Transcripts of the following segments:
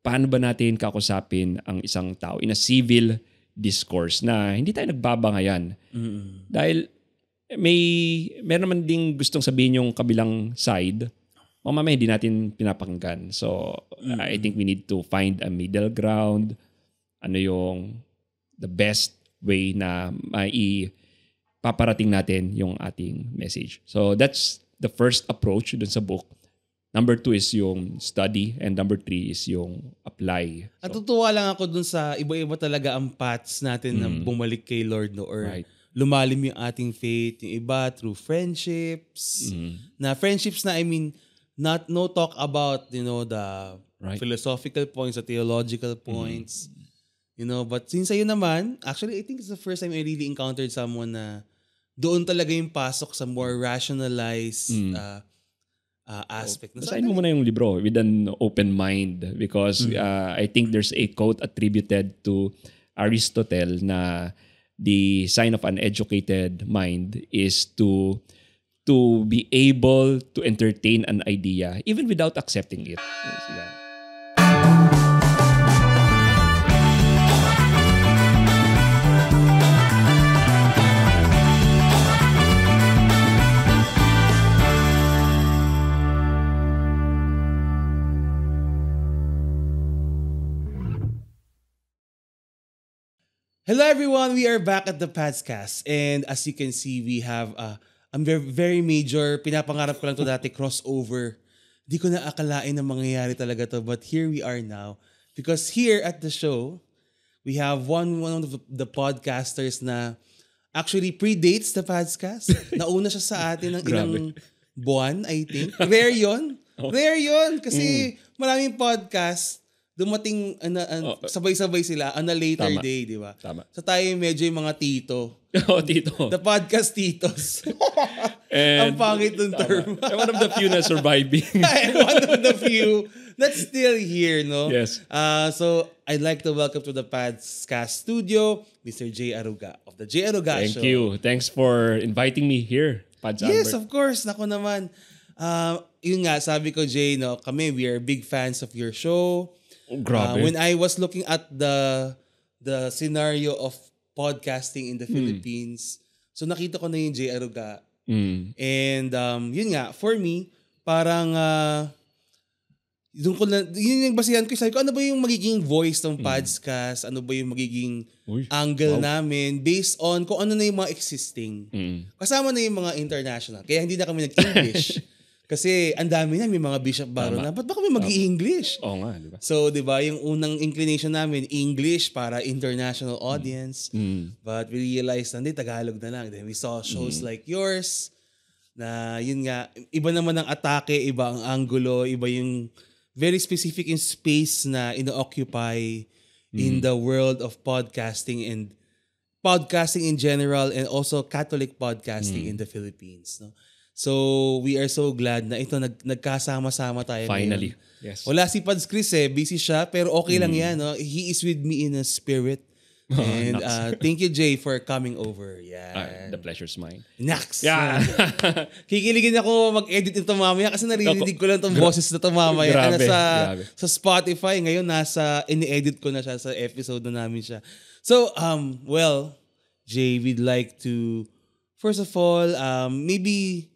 paano ba natin kakusapin ang isang tao in a civil discourse na hindi tayo nagbabangayan. Dahil meron naman ding gustong sabihin yung kabilang side, mamaya hindi natin pinapakinggan. So, I think we need to find a middle ground. Ano yung the best way na paparating natin yung ating message. So, that's the first approach dun sa book. Number 2 is yung study and number 3 is yung apply. So, at tutuwa lang ako dun sa iba-iba talaga ang paths natin na bumalik kay Lord, no? Or lumalim yung ating faith. Yung iba through friendships. Na friendships na, I mean, no talk about, the philosophical points, the theological points. But since sa'yo naman, actually, I think it's the first time I really encountered someone na doon talaga yung pasok sa more rationalized aspect. Basahin mo muna yung libro with an open mind because I think there's a quote attributed to Aristotle na the sign of an educated mind is to be able to entertain an idea even without accepting it. Hello everyone, we are back at the Padscast, and as you can see, we have a very major, pinapangarap ko lang to dati, crossover. Di ko na akalain na mangyayari talaga to, but here we are now. Because here at the show, we have one of the podcasters na actually predates the Padscast. Nauna siya sa atin ng ilang buwan, I think. Rare yun. Rare yun, kasi maraming podcast, dumating sabay-sabay sila on a later day, di ba? Tama. So tayo medyo yung mga tito. Tito. The podcast titos. Ang pangit ng term. I'm one of the few na surviving. I'm one of the few that's still here, no? Yes. So I'd like to welcome to the Padscast studio, Mr. Jay Aruga of the Jay Aruga Show. Thank you. Thanks for inviting me here, Pads Yes, Albert. of course. Nako naman. Yun nga, sabi ko, Jay, no, we are big fans of your show. Grabe. When I was looking at the scenario of podcasting in the Philippines, so nakita ko na yung Jay Aruga. And yun nga, for me, parang yun yung basihan ko. Sabi ko, ano ba yung magiging voice ng podcast? Ano ba yung magiging angle namin based on kung ano na yung mga existing. Kasama na yung mga international. Kaya hindi na kami nag-English. Kasi ang dami na, may mga Bishop Barron na, ba't ba kami mag-i-English? Oo nga, di ba? So, di ba, yung unang inclination namin, English para international audience. But we realized na, Tagalog na lang. Then we saw shows like yours, na yun nga, iba naman ang atake, iba ang angulo, iba yung very specific in space na ino-occupy in the world of podcasting and podcasting in general and also Catholic podcasting in the Philippines. No? So, we are so glad na ito nagkasama-sama tayo. Finally. Ngayon. Yes. Wala si Pads Chris busy siya, pero okay lang yan. No? He is with me in a spirit. And thank you, Jay, for coming over. Yeah. The pleasure's mine. Nax! Yeah. Kikiligin ako mag-edit ito mamaya kasi narinig ko lang itong boses na ito mamaya. Grabe. Sa Spotify, ngayon ini-edit ko na siya sa episode na namin siya. So, well, Jay, we'd like to, first of all, maybe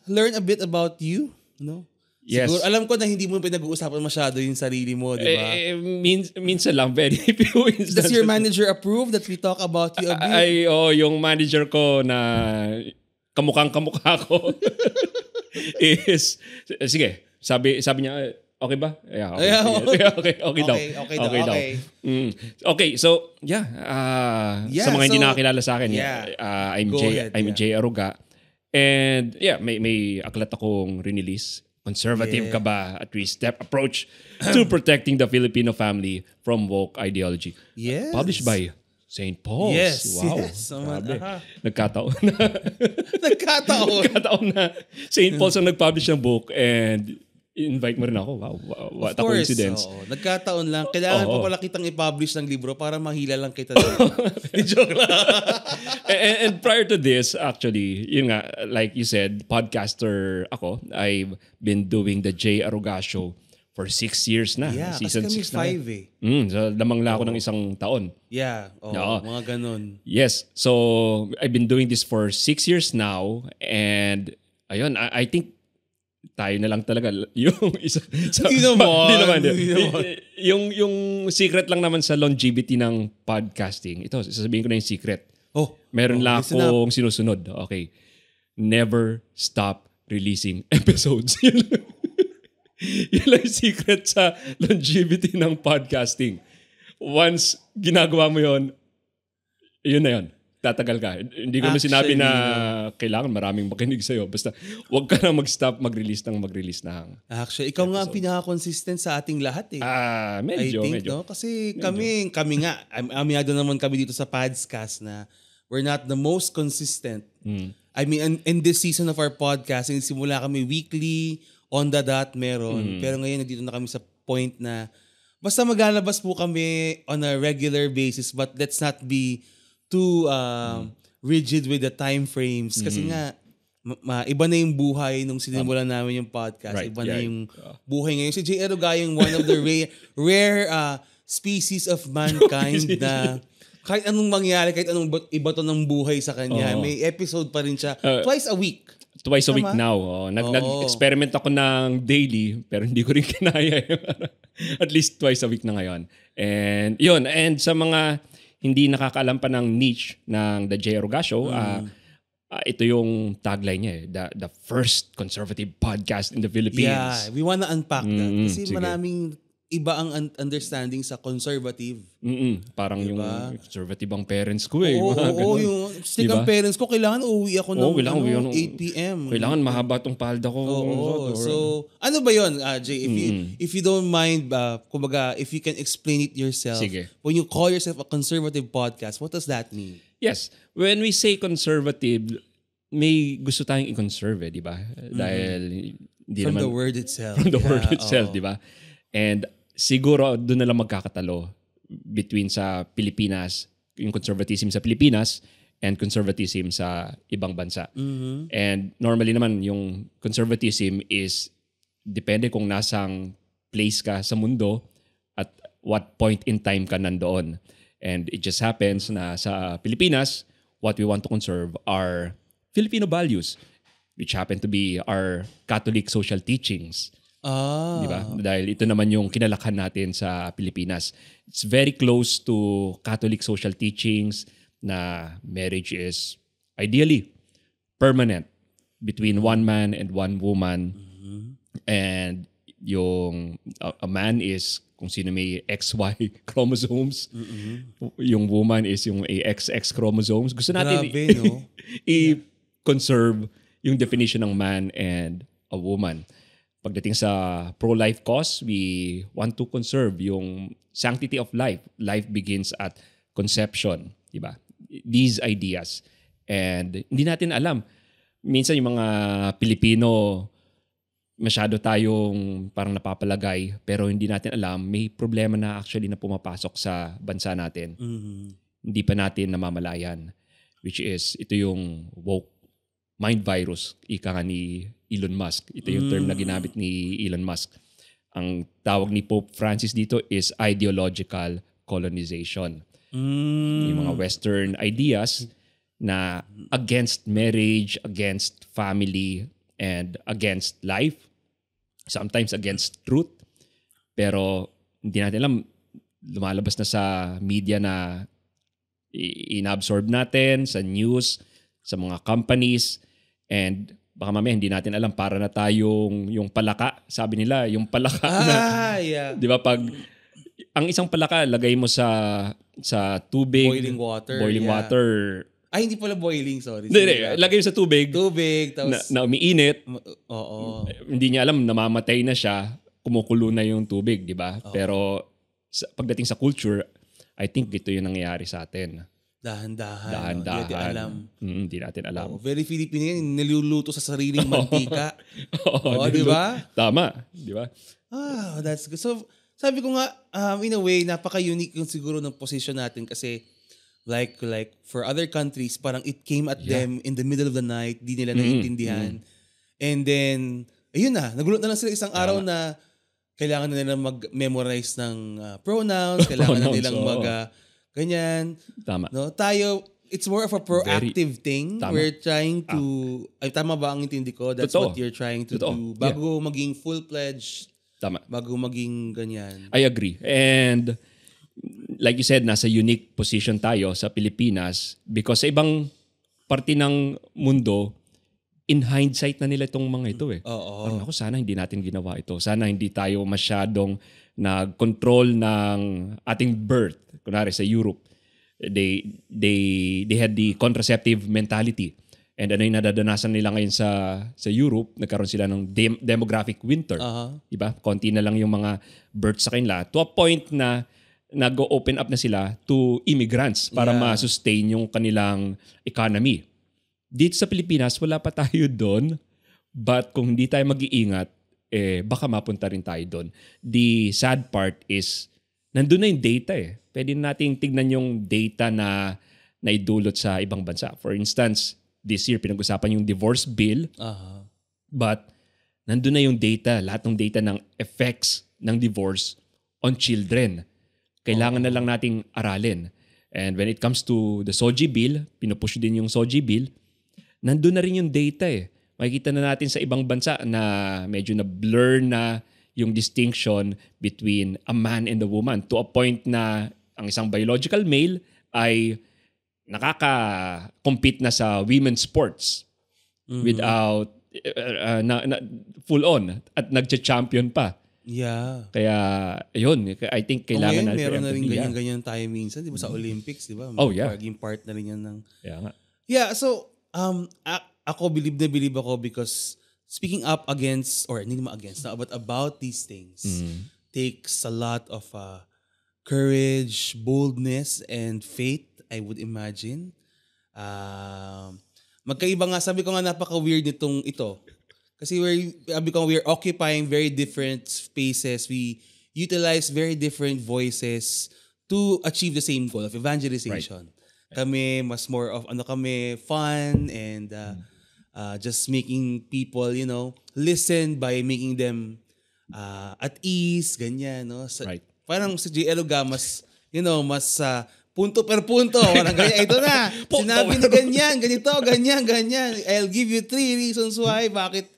learn a bit about you, no? Yes. Siguro, alam ko na hindi mo pinag-uusapan masyado yung sarili mo, di ba? Minsan lang, very few instances. Does your manager approve that we talk about you a bit? Yung manager ko na kamukhang-kamukha ko is, sige, sabi niya, okay ba? Yeah, okay daw. Okay, so, sa mga hindi nakakilala sa akin, I'm Jay Aruga. And may aklat akong rinilis. Conservative ka ba? A three-step approach to protecting the Filipino family from woke ideology. Yes. Published by St. Paul's. Yes. Wow. Yes. Nagkataon Nagkataon. na St. Paul's ang nag-publish ng book and invite mo rin ako. Wow, what a coincidence. Oo. Nagkataon lang. Kailangan pa pala kitang i-publish ng libro para mahila lang kita. Joke lang. And prior to this, actually, yun nga, like you said, podcaster ako. I've been doing the Jay Aruga Show for 6 years na. Yeah, Season kasi 6 kami 5 na. eh. So lamang na ako ng isang taon. Yeah, Oo. mga ganun. Yes. So, I've been doing this for 6 years now. And, ayun, I think tayo na lang talaga yung isa. Hindi naman. Yung secret lang naman sa longevity ng podcasting. Ito, sasabihin ko na yung secret. Meron lang akong sinusunod. Okay. Never stop releasing episodes. Yun lang yung secret sa longevity ng podcasting. Once ginagawa mo yun na yun. Tatagal ka. Hindi ko na sinabi na kailangan maraming makinig sa'yo. Basta huwag ka na mag-stop mag-release ng Actually, ikaw nga ang pinaka-consistent sa ating lahat eh. Medyo. I think, no? Kasi kami nga, aminado naman kami dito sa podcast na we're not the most consistent. I mean, in this season of our podcast, simula kami weekly, on the dot meron. Pero ngayon, nandito na kami sa point na basta maglalabas po kami on a regular basis, but let's not be too rigid with the time frames. Kasi nga, iba na yung buhay nung sinimulan namin yung podcast. Right, Iba na yung buhay ngayon. Si J. Eroga yung one of the rare species of mankind na kahit anong mangyari, kahit anong iba to ng buhay sa kanya, may episode pa rin siya twice a week. Twice a week now. Nag-experiment ako ng daily, pero hindi ko rin kinaya. At least twice a week na ngayon. And yun, and sa mga hindi nakakaalam pa ng niche ng The J. Eroga Show, ito yung tagline niya eh. The first conservative podcast in the Philippines. Yeah, we wanna unpack that. Kasi maraming iba ang understanding sa conservative. Parang yung conservative ang parents ko eh. Yung stick ang parents ko, kailangan uwi ako ng 8 p.m. Kailangan mahaba tong palda ko. So, ano ba yun, Jay? If you don't mind, kumbaga, if you can explain it yourself. Sige. When you call yourself a conservative podcast, what does that mean? Yes. When we say conservative, may gusto tayong i-conserve, di ba? Dahil From the word itself. From the word itself, di ba? And siguro doon na lang magkakatalo between sa Pilipinas, yung conservatism sa Pilipinas and conservatism sa ibang bansa. And normally naman yung conservatism is depende kung nasang place ka sa mundo at what point in time ka nandoon. And it just happens na sa Pilipinas, what we want to conserve are Filipino values, which happen to be our Catholic social teachings. Diba? Dahil ito naman yung kinalakhan natin sa Pilipinas. It's very close to Catholic social teachings na marriage is ideally permanent between one man and one woman. And yung a man is kung sino may XY chromosomes. Yung woman is yung XX chromosomes. Gusto natin i-conserve yung definition ng man and a woman. Pagdating sa pro-life cause, we want to conserve yung sanctity of life. Life begins at conception, di ba? These ideas. And hindi natin alam. Minsan yung mga Pilipino, masyado tayong parang napapalagay, pero hindi natin alam, may problema na actually na pumapasok sa bansa natin. Hindi pa natin namamalayan. Which is, ito yung woke mind virus, ika nga ni Elon Musk. Ito yung term na ginamit ni Elon Musk. Ang tawag ni Pope Francis dito is ideological colonization. Yung mga Western ideas na against marriage, against family, and against life. Sometimes against truth. Pero hindi natin alam, lumalabas na sa media na inabsorb natin, sa news, sa mga companies, and baka mamaya hindi natin alam, para na tayong yung palaka. Sabi nila, yung palaka na, di ba, pag ang isang palaka, lagay mo sa tubig. Boiling water. Ay, hindi pala boiling, sorry. Hindi, lagay mo sa tubig. Tapos na umiinit. Oo. Hindi niya alam, namamatay na siya, kumukulo na yung tubig, di ba? Pero pagdating sa culture, I think ito yung nangyayari sa atin. Dahan-dahan. Hindi natin alam. Very Filipino yan. Niluluto sa sariling mantika. Di ba? Tama. Di ba? That's good. So, sabi ko nga, in a way, napaka-unique yung siguro ng position natin kasi like for other countries, parang it came at them in the middle of the night. Di nila naiintindihan. And then, ayun na. Nagulat na lang sila isang araw na kailangan na nilang mag-memorize ng pronouns, kailangan na nilang ganyan. Tama. No? Tayo, it's more of a proactive thing. Tama. We're trying to, tama ba ang intindi ko? That's what you're trying to do. Bago maging full-fledged, bago maging ganyan. I agree. And like you said, nasa unique position tayo sa Pilipinas because sa ibang parte ng mundo, in hindsight na nila itong mga ito eh. Parang ako, sana hindi natin ginawa ito. Sana hindi tayo masyadong nag-control ng ating birth. Kunwari sa Europe, they had the contraceptive mentality. And ano yung nadadanasan nila ngayon sa Europe, nagkaroon sila ng demographic winter. Diba? Konti na lang yung mga births sa kanila. To a point na nag-open up na sila to immigrants para ma-sustain yung kanilang economy. Dito sa Pilipinas, wala pa tayo doon. But kung hindi tayo mag-iingat, baka mapunta rin tayo doon. The sad part is, nandun na yung data eh. Pwede nating tignan yung data na naidulot sa ibang bansa. For instance, this year, pinag-usapan yung divorce bill. But nandun na yung data, lahat ng data ng effects ng divorce on children. Kailangan na lang nating aralin. And when it comes to the SOGI bill, pinupush din yung SOGI bill, nandun na rin yung data eh. Makikita na natin sa ibang bansa na medyo na-blur na yung distinction between a man and a woman to a point na ang isang biological male ay nakaka-compete na sa women's sports without full on at nagcha-champion pa. Yeah. Kaya yun, I think kailangan natin. Meron na rin ganyan tayo minsan, di ba, sa Olympics, di ba? Maging part na rin yan ng... Yeah, so ako believe ako because speaking up against, or hindi naman against, but about these things takes a lot of courage, boldness, and faith, I would imagine. Magkaiba nga, sabi ko nga napaka-weird nitong ito. Kasi we're occupying very different spaces. We utilize very different voices to achieve the same goal of evangelization. Right. Kami, mas more of, fun and just making people, listen by making them at ease, ganyan, no? Right. Parang si J. Eloga, mas punto per punto. Parang ganyan, ito na. Sinabi na ganyan, ganito, ganyan. I'll give you 3 reasons why, bakit.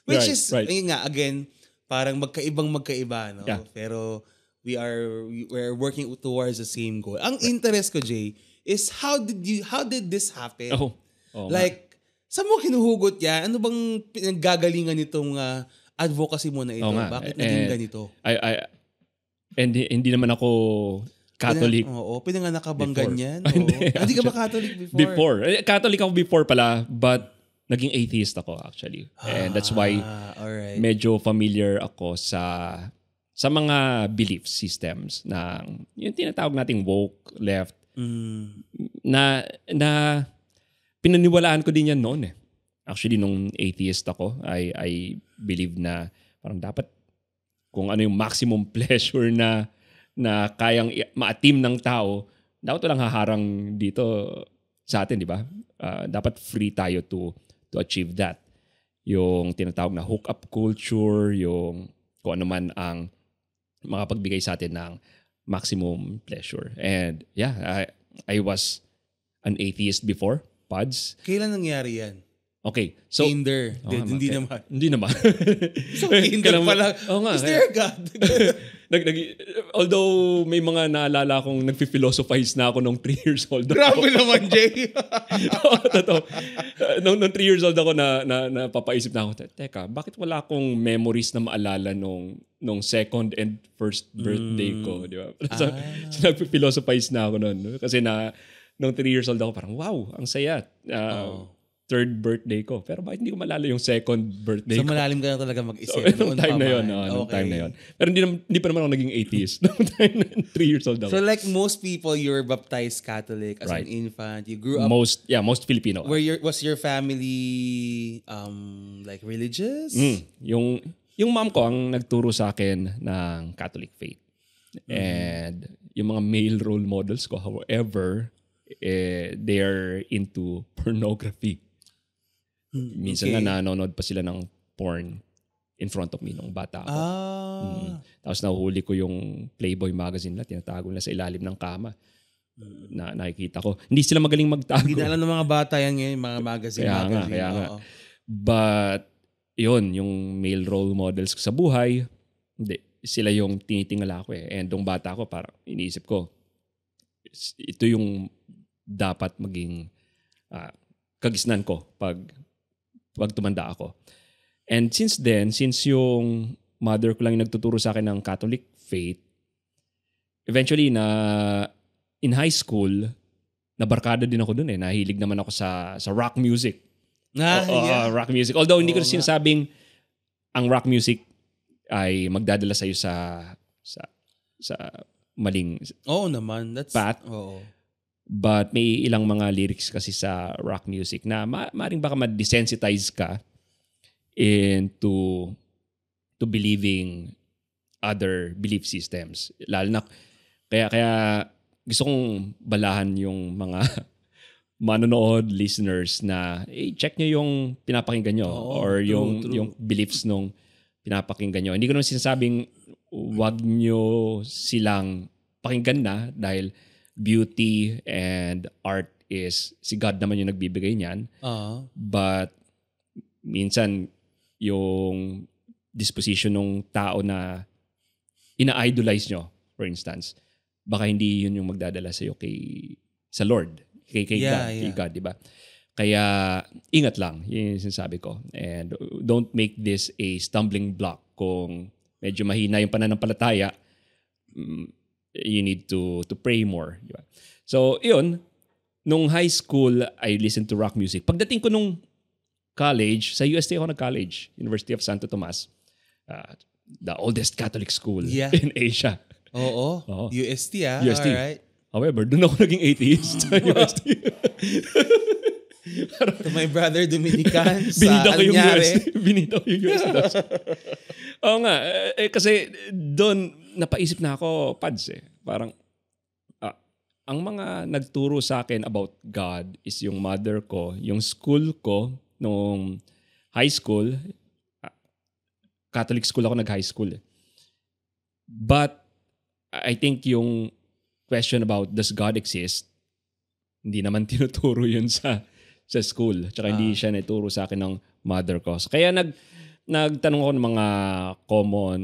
Which is, ayun nga, again, parang magkaiba, no? Yeah. Pero we're working towards the same goal. Ang interest ko, Jay, is how did this happen? Saan mo kinuhugot yan? Ano bang pinanggagalingan nitong advocacy mo na ito? Bakit naging ganito? Hindi naman ako Catholic. Pinanganak ka bang ganyan? Hindi ka ba Catholic before? Catholic ako before pala, but naging atheist ako actually. And that's why medyo familiar ako sa mga belief systems ng yung tinatawag nating woke, left, na pinaniwalaan ko din yan noon eh. Actually, nung atheist ako, I believe na parang dapat kung ano yung maximum pleasure na kayang maatim ng tao, dapat walang haharang dito sa atin, di ba? Dapat free tayo to achieve that. Yung tinatawag na hook-up culture, yung kung ano man ang makapagbigay sa atin ng maximum pleasure. And yeah, I was an atheist before, Pods. Kailan nangyari yan? Okay, so... Tinder. Hindi naman. Hindi naman. So, Tinder pala. Is there a God? Although may mga naalala akong nagpi-philosophize na ako nung 3 years old. Grabe naman, Jay. Totoo. Nung 3 years old ako na papaisip na ako, teka, bakit wala akong memories na maalala nung second and first birthday ko? Di ba? So nagpi-philosophize na ako noon. Kasi nung 3 years old ako, parang wow, ang saya. Third birthday ko. Pero bakit hindi ko malala yung second birthday ko? So malalim ka na talaga mag-isip. So, nung time na yun. Time na yun. Pero hindi pa naman ako naging atheist. Nung time na 3 years old ako. So like most people, you were baptized Catholic as an infant. You grew up... Most Filipino. Was your family like religious? Yung mom ko ang nagturo sa akin ng Catholic faith. And yung mga male role models ko, however, they're into pornography. Minsan nga nanonood pa sila ng porn. in front of me nung bata ako. Tapos nahuhuli ko yung Playboy magazine na tinatago nila sa ilalim ng kama. Na nakikita ko. Hindi sila magaling magtago. Hindi na alam ng mga bata yan ngayon, mga magazine. Kaya nga. But, yun, yung male role models ko sa buhay, hindi, sila yung tinitingala ko eh. And nung bata ko, parang iniisip ko, ito yung dapat maging kagisnan ko pag tumanda ako. And since then, since yung mother ko lang yung nagtuturo sa akin ng Catholic faith, eventually in high school, nabarkada din ako dun eh. Nahilig naman ako sa rock music. Rock music. Although hindi ko sinasabing ang rock music ay magdadala sa'yo sa maling naman. That's path. But may ilang mga lyrics kasi sa rock music na maaaring baka ma-desensitize ka into believing other belief systems. Lalo na kaya gusto kong balahan yung mga manonood, listeners na check nyo yung pinapakinggan nyo or yung beliefs nung pinapakinggan nyo. Hindi ko naman sinasabing wag nyo silang pakinggan na dahil beauty and art is si God naman yung nagbibigay niyan. But minsan yung disposition ng tao na ina-idolize nyo, for instance, baka hindi yun yung magdadala sa'yo sa Lord, kay God, di ba? Kaya ingat lang, yun yung sinasabi ko. And don't make this a stumbling block. Kung medyo mahina yung pananampalataya, you need to pray more. Diba? So, yun. Nung high school, I listened to rock music. Pagdating ko nung college, sa UST ako nag-college, University of Santo Tomas, the oldest Catholic school in Asia. UST UST. Alright. However, doon ako naging atheist sa UST. To my brother Dominican Binita ko yung UST. Binita ko yung UST. Oo nga. Kasi doon, napaisip na ako, Pads eh. Parang, ang mga nagturo sa akin about God is yung mother ko, yung school ko, nung high school, Catholic school ako nag-high school eh. But, I think yung question about does God exist, hindi naman tinuturo yun sa school. Tsaka hindi siya naturo sa akin ng mother ko. So, kaya nagtanong ako ng mga common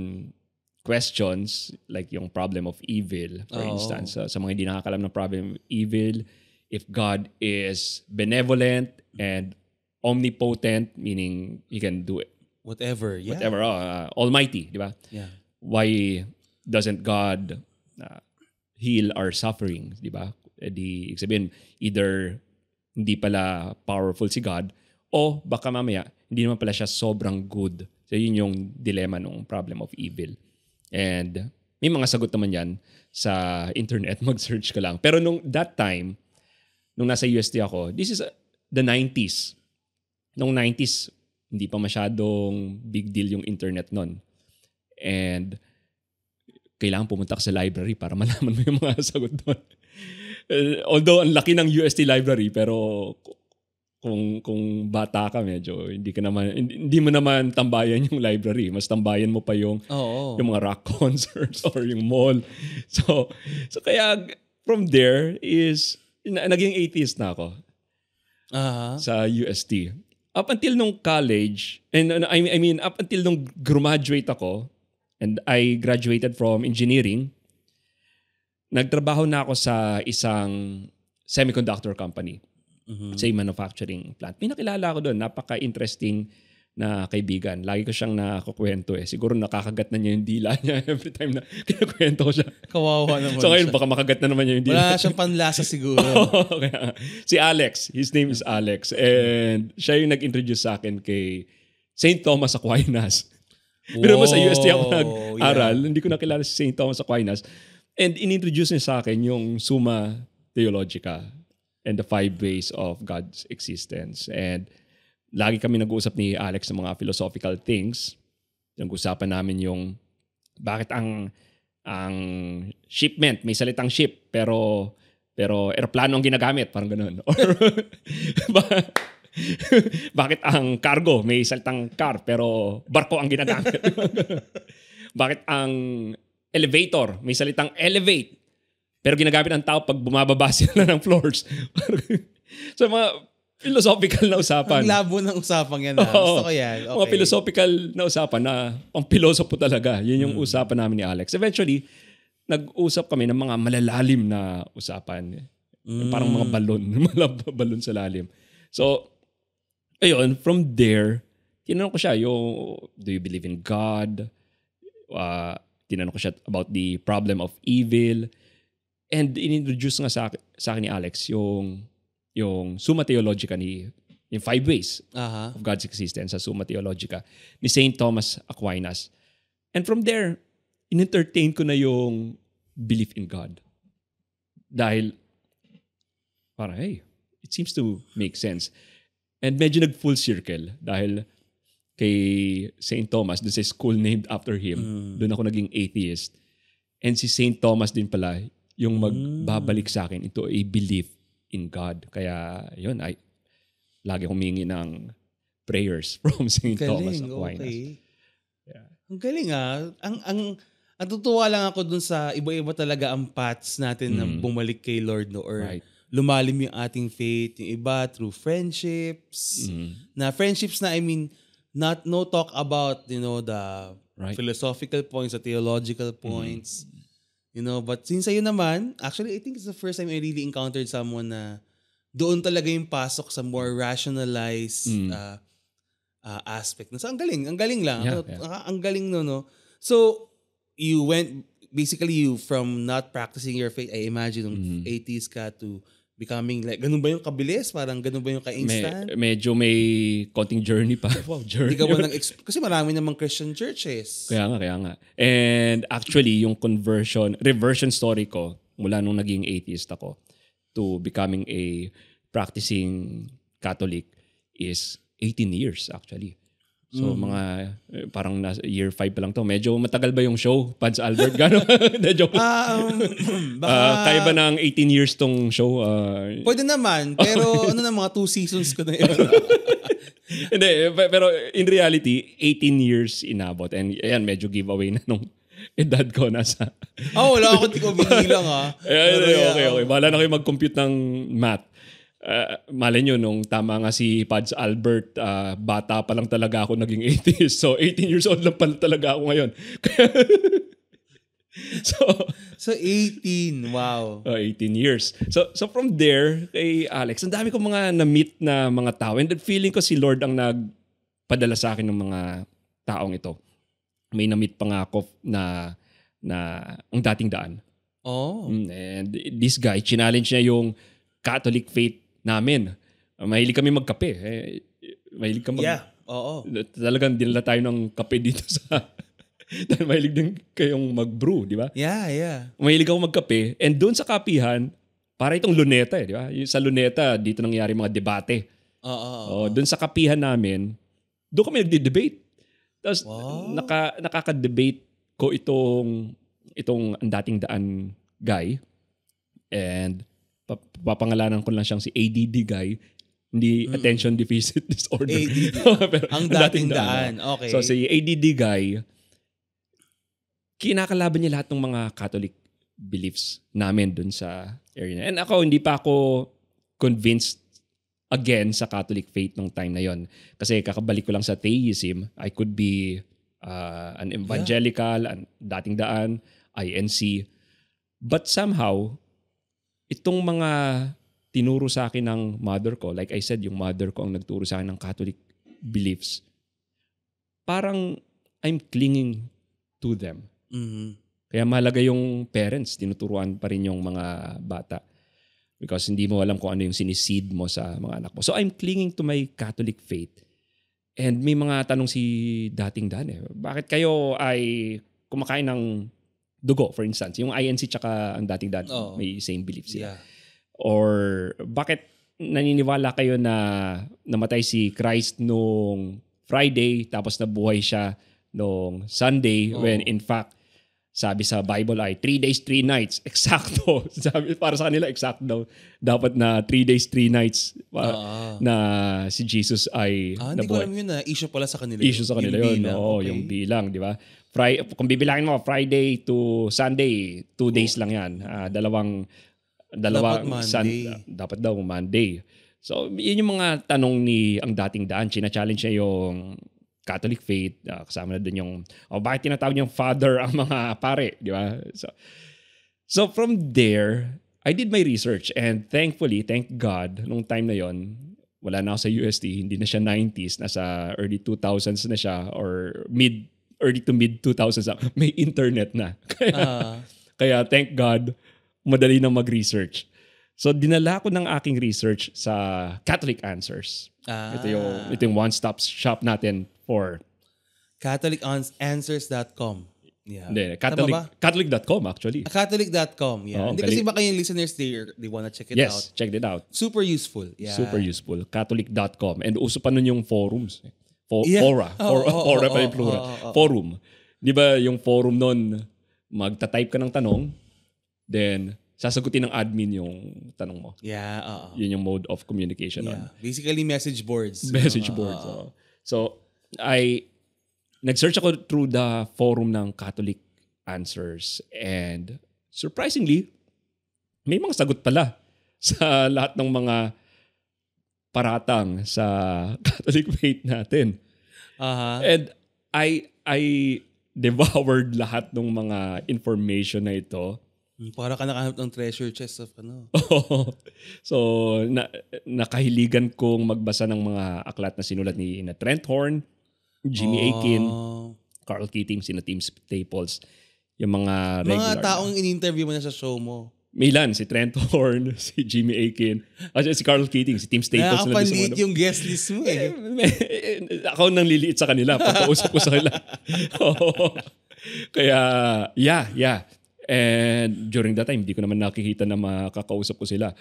questions like yung problem of evil, for instance. Sa mga hindi nakakalam ng problem of evil, if God is benevolent and omnipotent, meaning He can do it. Whatever, almighty, di ba? Yeah. Why doesn't God heal our suffering, di ba? Di sabihin, either hindi pala powerful si God o baka mamaya hindi naman pala siya sobrang good. So yun yung dilemma ng problem of evil. And may mga sagot naman yan sa internet, mag-search ka lang. Pero that time, nung nasa UST ako, this is the 90s. Nung 90s, hindi pa masyadong big deal yung internet nun. And kailangan pumunta ka sa library para malaman mo yung mga sagot doon. Although ang laki ng UST library, pero kung bata ka medyo hindi mo naman tambayan yung library, mas tambayan mo pa yung mga rock concerts or yung mall. So kaya from there is naging atheist na ako. Sa UST. Up until nung college, and I mean up until nung graduate ako, and I graduated from engineering, nagtrabaho na ako sa isang semiconductor company. Sa manufacturing plant. May nakilala ako doon. Napaka-interesting na kaibigan. Lagi ko siyang nakakwento eh. Siguro nakakagat na niya yung dila niya every time na kinakwento ko siya. Kawawa naman so ngayon baka makagat na naman niya yung dila. Wala siyang panlasa siguro. Si Alex. His name is Alex. And siya yung nag-introduce sa akin kay St. Thomas Aquinas. Pero mo sa UST ako nag-aral. Hindi ko nakilala si St. Thomas Aquinas. And in-introduce niya sa akin yung Summa Theologica and the 5 ways of God's existence. And lagi kami nag-uusap ni Alex ng mga philosophical things. Nag-usapan namin yung bakit ang shipment, may salitang ship, pero aeroplano ang ginagamit, parang ganun. Or Bakit ang cargo may salitang car pero barko ang ginagamit? Bakit ang elevator may salitang elevate pero ginagamit ng tao pag bumababa sila ng floors? So mga philosophical na usapan. Ang labo ng usapang yan. Gusto ko yan. Okay. Mga philosophical na usapan na pang pilosopo talaga. Yun yung usapan namin ni Alex. Eventually, nag-usap kami ng mga malalalim na usapan. Parang mga balon. Balon sa lalim. So, ayun, from there, tinanong ko siya, do you believe in God? Tinanong ko siya about the problem of evil. And inintroduce nga sa akin ni Alex yung Summa Theologica yung 5 ways of God's existence sa Summa Theologica ni St. Thomas Aquinas. And from there, in-entertain ko na yung belief in God. Dahil, parang, hey, it seems to make sense. And medyo nag-full circle dahil kay St. Thomas, doon sa school named after him, doon ako naging atheist. And si St. Thomas din pala, yung magbabalik sa akin into a belief in God. Kaya, yun, lagi humingi ng prayers from St. Thomas Aquinas. Okay. Yeah. Ang galing Ang natutuwa lang ako dun sa iba-iba talaga ang paths natin na bumalik kay Lord, no? Or lumalim yung ating faith. Yung iba through friendships. Na friendships na, I mean, no talk about, the philosophical points, the theological points. But since sa'yo naman, actually, I think it's the first time I really encountered someone na doon talaga yung pasok sa more rationalized aspect. So, ang galing lang. Yeah. Ang galing no. So, you went, basically, from not practicing your faith, I imagine, atheist ka to becoming like, ganun ba yung kabilis? Parang ganun ba yung ka-instant? Medyo may konting journey pa. Wow, journey. Hindi ka ba kasi marami namang Christian churches. Kaya nga. And actually, yung reversion story ko, mula nung naging atheist ako to becoming a practicing Catholic is 18 years actually. So mga parang year 5 pa lang to. Medyo matagal ba yung show, Pads Albert? Gano'n? Kaya ba ng 18 years tong show? Pwede naman, pero mga 2 seasons ko na yun. Hindi, pero in reality, 18 years inabot. And ayan, medyo giveaway na nung edad ko nasa... wala ako, di ko binilang Okay. Bahala na kayo mag-compute ng math. Malay nyo, nung tama nga si Pads Albert, bata pa lang talaga ako naging atheist. So, 18 years old lang pala talaga ako ngayon. So 18, wow. 18 years. So from there, kay Alex, ang dami ko mga na-meet na mga tao. And feeling ko si Lord ang nagpadala sa akin ng mga taong ito. May na-meet pa nga ako na ang dating daan. And this guy, challenge niya yung Catholic faith namin. Mahilig kami magkape. Mahilig kami talagang dinala tayo ng kape dito sa... Dahil mahilig din kayong mag-brew, di ba? Yeah. Mahilig ako magkape. And doon sa kapihan, para itong luneta di ba? Sa luneta, dito nangyari mga debate. Doon sa kapihan namin, doon kami nagdi-debate. Tapos nakaka-debate ko itong ang dating daan guy. And papangalanan ko lang siyang si ADD guy, hindi attention deficit disorder. Pero ang dating daan. Okay. So si ADD guy, kinakalaban niya lahat ng mga Catholic beliefs namin dun sa area. And ako, hindi pa ako convinced again sa Catholic faith nung time na yon. Kasi kakabalik ko lang sa theism. I could be an evangelical, an dating daan, INC. But somehow, itong mga tinuro sa akin ng mother ko, like I said, yung mother ko ang nagturo sa akin ng Catholic beliefs, parang I'm clinging to them. Kaya mahalaga yung parents, tinuturuan pa rin yung mga bata. Because hindi mo alam kung ano yung siniseed mo sa mga anak mo. So I'm clinging to my Catholic faith. And may mga tanong si dating Dan bakit kayo ay kumakain ng dugo, for instance? Yung INC tsaka ang dating Dan, may same beliefs sila. Yeah. Or bakit naniniwala kayo na namatay si Christ nung Friday tapos nabuhay siya nung Sunday when in fact sabi sa Bible ay 3 days, 3 nights. Eksakto. Sabi, para sa kanila, exact daw. Dapat na 3 days, 3 nights na si Jesus ay Hindi ko alam yun na issue pala sa kanila. Issue sa kanila yun. Oo, okay. Yung bilang, di ba? Kung bibilangin mo, Friday to Sunday, 2 days lang yan. Dalawang dapat Monday. Dapat daw Monday. So, yun yung mga tanong ni ang dating daan. China-challenge niya yung Catholic faith, kasama na dun yung, bakit tinatawag niyang father ang mga pare, di ba? So from there, I did my research and thankfully, thank God, nung time na yon, wala na ako sa UST, hindi na siya 90s, nasa early 2000s na siya or early to mid 2000s, may internet na. Kaya thank God, madali na mag-research. So dinala ko ng aking research sa Catholic Answers. Ito yung one-stop shop natin for CatholicAnswers.com. Yeah. Hindi, Catholic.com actually. Catholic.com, yeah. Hindi kasi baka yung listeners, they wanna check it out. Yes, check it out. Super useful. Yeah. Super useful. Catholic.com. And uso pa nun yung forums. Yeah. Fora pa yung plural. Forum. Di ba yung forum nun, magta-type ka ng tanong, then sasagutin ng admin yung tanong mo. Yeah, Yun yung mode of communication. Yeah. Basically, message boards. Message boards. So, nag-search ako through the forum ng Catholic Answers and surprisingly, may mga sagot pala sa lahat ng mga paratang sa Catholic faith natin. And I devoured lahat ng mga information na ito. Para ka nakahanap ng treasure chest of So, nakahiligan kong magbasa ng mga aklat na sinulat ni Trent Horn, Jimmy Akin, Carl Keating, Tim Staples, yung mga regular. Mga taong in-interview mo na sa show mo. Milan, si Trent Horn, si Jimmy Akin, si Carl Keating, si Tim Staples. Nakakapaliit yung guest list mo eh. Ako nang liliit sa kanila, pagkausap ko sa kanila. Kaya, yeah. And during that time, hindi ko naman nakikita na makakausap ko sila.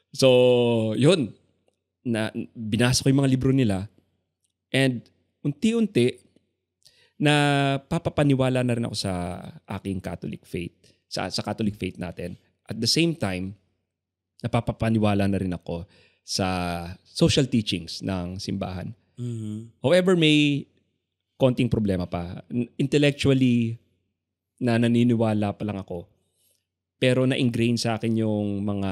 So, yun. Binasa ko yung mga libro nila. And unti-unti, papapaniwala na rin ako sa aking Catholic faith. Sa Catholic faith natin. At the same time, napapapaniwala na rin ako sa social teachings ng simbahan. Mm-hmm. However, may konting problema pa. Intellectually, na naniniwala pa lang ako. Pero na-ingrain sa akin yung mga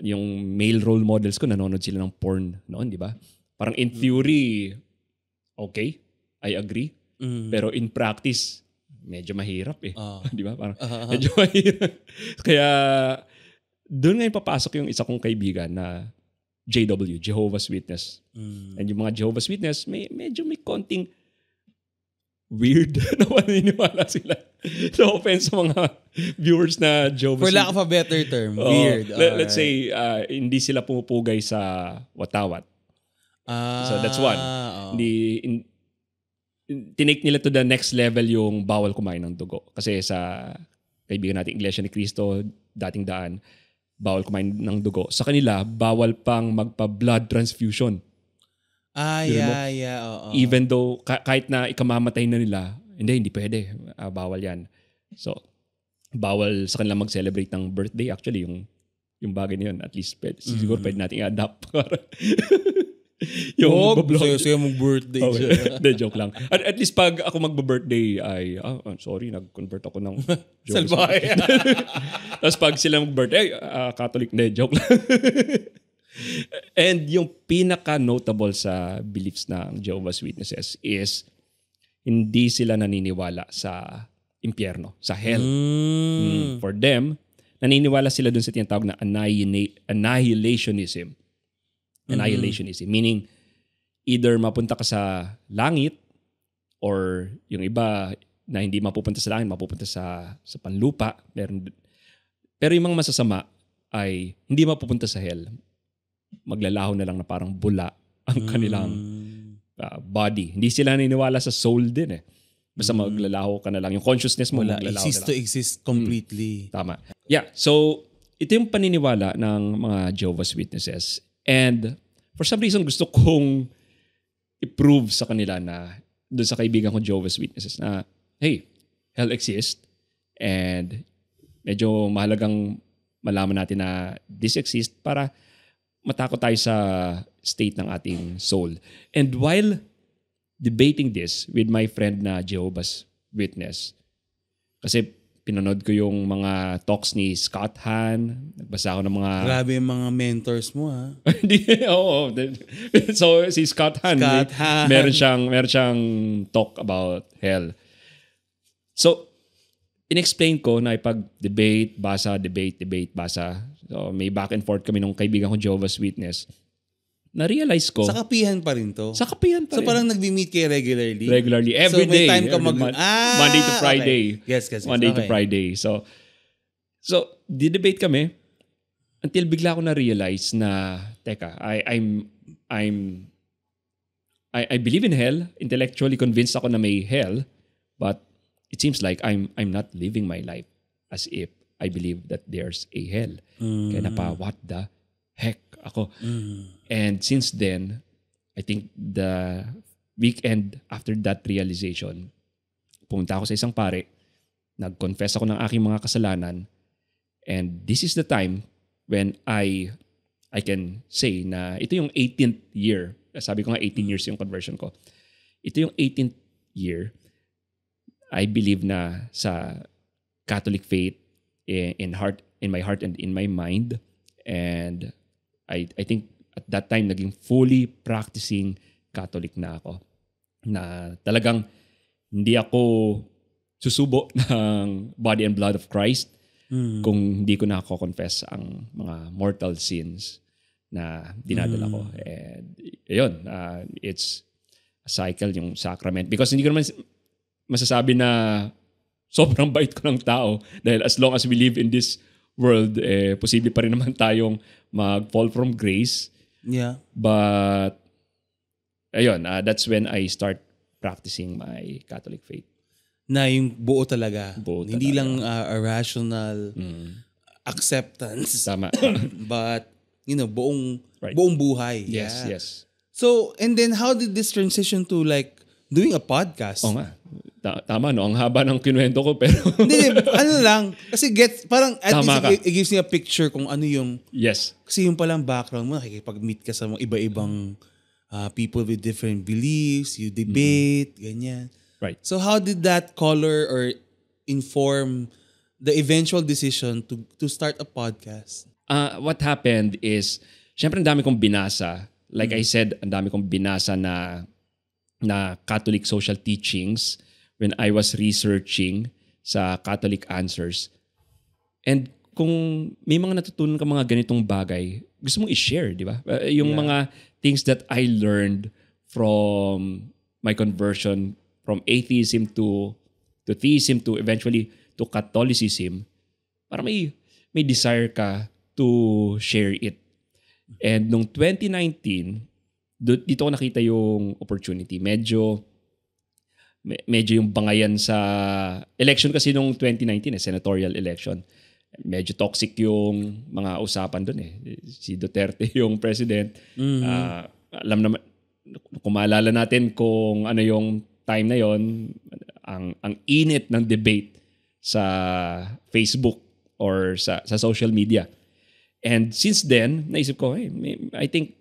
yung male role models ko, nanonood sila ng porn noon, di ba? Parang in theory, okay, I agree. Mm-hmm. Pero in practice, medyo mahirap eh. Di ba? Parang medyo mahirap. Kaya doon ngayon papasok yung isa kong kaibigan na JW, Jehovah's Witness. And yung mga Jehovah's Witness, medyo may konting weird na maniniwala sila. No offense sa mga viewers na Jehovah's For lack of a better term, weird. Let's say, hindi sila pumupugay sa watawat. So that's one. Tinake nila to the next level yung bawal kumain ng dugo. Kasi sa kaibigan natin, Iglesia ni Cristo, dating daan, bawal kumain ng dugo. Sa kanila, bawal pang magpa-blood transfusion. Yeah. Even though kahit na ikamamatay na nila, hindi pwede. Bawal yan. So, bawal sa kanila mag-celebrate ng birthday. Actually, yung bagay na yun, at least siguro pwede natin i-adapt. Yung sayo mong birthday. Okay. Joke lang. At least pag ako magbe-birthday ay, sorry, nag-convert ako ng Salbahe. Tapos pag sila mag-birthday, Catholic, joke lang. And yung pinaka-notable sa beliefs ng Jehovah's Witnesses is hindi sila naniniwala sa impyerno, sa hell. For them, naniniwala sila dun sa tinatawag na annihilationism. Annihilationism, meaning either mapunta ka sa langit or yung iba na hindi mapupunta sa langit, mapupunta sa panlupa. Pero yung mga masasama ay hindi mapupunta sa hell. Maglalaho na lang na parang bula ang kanilang body. Hindi sila naniniwala sa soul din eh. Basta maglalaho ka na lang. Yung consciousness mo, maglalaho exist to exist completely. Tama. Yeah, so ito yung paniniwala ng mga Jehovah's Witnesses. And for some reason, gusto kong i-prove sa kanila na doon sa kaibigan ko Jehovah's Witnesses na, hey, hell exists and medyo mahalagang malaman natin na this exists para matakot tayo sa state ng ating soul. And while debating this with my friend na Jehovah's Witness, kasi pinanood ko yung mga talks ni Scott Hahn, nagbasa ako ng mga... Grabe yung mga mentors mo, ha? Oo. So, si Scott Hahn, meron siyang talk about hell. So, in-explain ko na ipag-debate, basa. So, may back and forth kami nung kaibigan ko Jehovah's Witness. Na-realize ko... Sa kapihan pa rin to? Sa kapihan pa rin. So, parang nag-meet kayo regularly? Regularly. Every day. So, may time ka Monday to Friday. Okay. Yes. Monday to Friday. So, di-debate kami until bigla ko na-realize na, teka, I believe in hell. Intellectually convinced ako na may hell. But it seems like I'm not living my life as if I believe that there's a hell. Kaya what the heck ako. And since then, I think the weekend after that realization, pumunta ako sa isang pare, nag-confess ako ng aking mga kasalanan, and this is the time when I can say na ito yung 18th year. Sabi ko nga 18 years yung conversion ko. Ito yung 18th year. I believe na sa Catholic faith in my heart and in my mind. And I think at that time naging fully practicing Catholic na ako. Na talagang hindi ako susubo ng body and blood of Christ kung hindi ko na ako confess ang mga mortal sins na dinadala ko. And yun, it's a cycle yung sacrament. Because hindi ko naman masasabi na sobrang bait ko ng tao dahil as long as we live in this world, posible pa rin naman tayong mag-fall from grace. Yeah. But, ayun, that's when I start practicing my Catholic faith. Na yung buo talaga. Hindi talaga. lang a rational acceptance. Tama. But, buong buhay. Yes. So, and then how did this transition to like doing a podcast? Oo nga. Tama, no? Ang haba ng kinuwento ko, pero... Hindi, ano lang. Kasi parang at Tama least it gives me a picture kung ano yung... Yes. Kasi yung palang background mo, nakikipag-meet ka sa mga iba-ibang people with different beliefs, you debate, ganyan. Right. So how did that color or inform the eventual decision to start a podcast? What happened is, syempre ang dami kong binasa. Like I said, ang dami kong binasa na Catholic social teachings when I was researching sa Catholic Answers. And kung may mga natutunan ka mga ganitong bagay, gusto mong i-share, di ba? Yung mga things that I learned from my conversion from atheism to theism to eventually to Catholicism, para may desire ka to share it. And nung 2019, dito ko nakita yung opportunity. Medyo yung bangayan sa election kasi nung 2019, senatorial election. Medyo toxic yung mga usapan doon Si Duterte yung president. Alam naman, kung maalala natin kung ano yung time na yon, ang init ng debate sa Facebook or sa social media. And since then, naisip ko, I think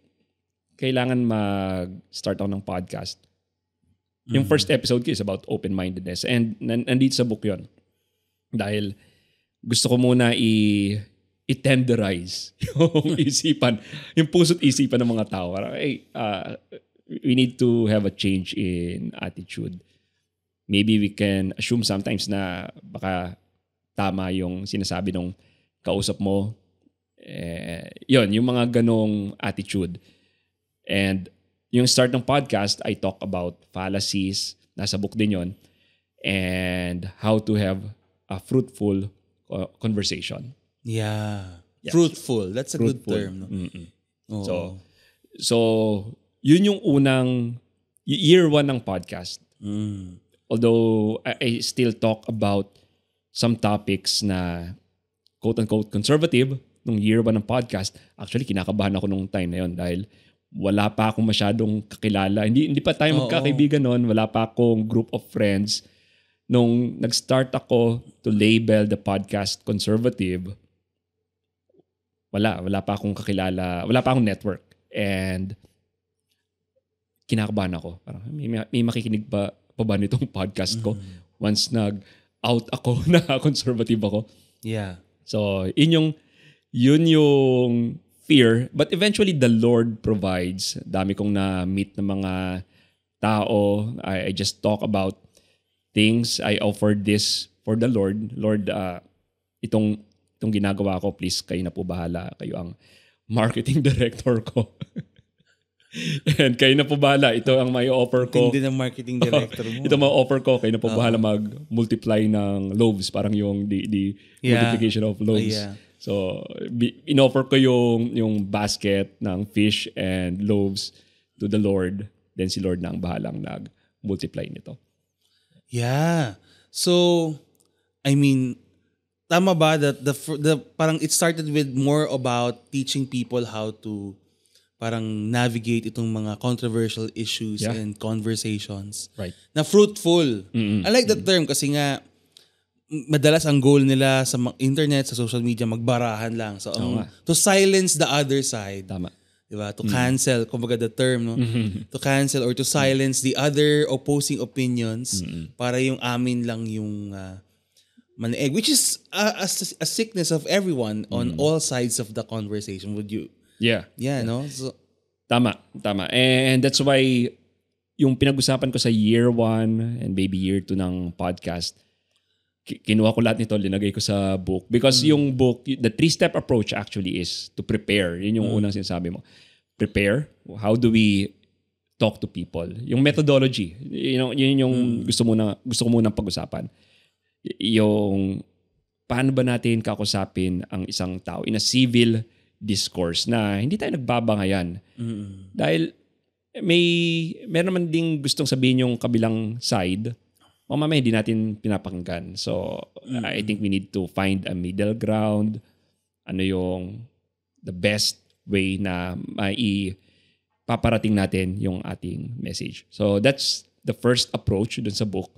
kailangan mag-start ako ng podcast. Yung first episode ko is about open-mindedness. And nandito sa book yon. Dahil gusto ko muna i-tenderize yung isipan, yung puso't isipan ng mga tao. We need to have a change in attitude. Maybe we can assume sometimes na baka tama yung sinasabi ng kausap mo. Yun, yung mga ganong attitude. And yung start ng podcast, I talk about fallacies. Nasa book din yon. And how to have a fruitful conversation. Yeah. Fruitful. That's a good term. No? Oh. So, yun yung unang year 1 ng podcast. Although I still talk about some topics na quote-unquote conservative nung year 1 ng podcast. Actually, kinakabahan ako nung time na yun dahil wala pa akong masyadong kakilala. Hindi pa tayo magkakaibigan noon. Wala pa akong group of friends nung nag-start ako to label the podcast conservative, wala pa akong kakilala, wala pa akong network. And kinakabahan ako. Parang may makikinig pa ba nitong podcast ko once nag-out ako na conservative ako. Yeah. So, yun yung fear. But eventually, the Lord provides. Dami kong na-meet ng mga tao. I just talk about things. I offered this for the Lord. Lord, itong ginagawa ko, please, kayo na po bahala. Kayo ang marketing director ko. And kayo na po bahala. Ito ang may offer ko. Hindi ng marketing director mo. Ito ang offer ko. Kayo na po bahala mag-multiply ng loaves. Parang yung the multiplication of loaves. Yeah. So, in-offer ko yung basket ng fish and loaves to the Lord. Then si Lord na ang bahalang nag-multiply nito. Yeah. So, I mean, tama ba that the parang it started with more about teaching people how to parang navigate itong mga controversial issues and conversations. Right. Na fruitful. I like that term kasi nga madalas ang goal nila sa internet, sa social media, magbarahan lang. So, to silence the other side. Tama. Diba? To cancel, kumbaga the term, no? To cancel or to silence the other opposing opinions para yung amin lang yung manaeg. Which is a sickness of everyone on all sides of the conversation. Would you? Yeah. Yeah, no? So, Tama. And that's why yung pinag-usapan ko sa year 1 and maybe year 2 ng podcast, kinuha ko lahat nito, linagay ko sa book. Because yung book, the 3-step approach actually is to prepare. Yun yung unang sinasabi mo. Prepare. How do we talk to people? Yung methodology. Yun yung gusto ko muna pag-usapan. Yung paano ba natin kakusapin ang isang tao in a civil discourse na hindi tayo nagbabangayan. Dahil meron naman ding gustong sabihin yung kabilang side, mamaya hindi natin pinapakinggan. So, I think we need to find a middle ground. Ano yung the best way na paparating natin yung ating message. So, that's the first approach dun sa book.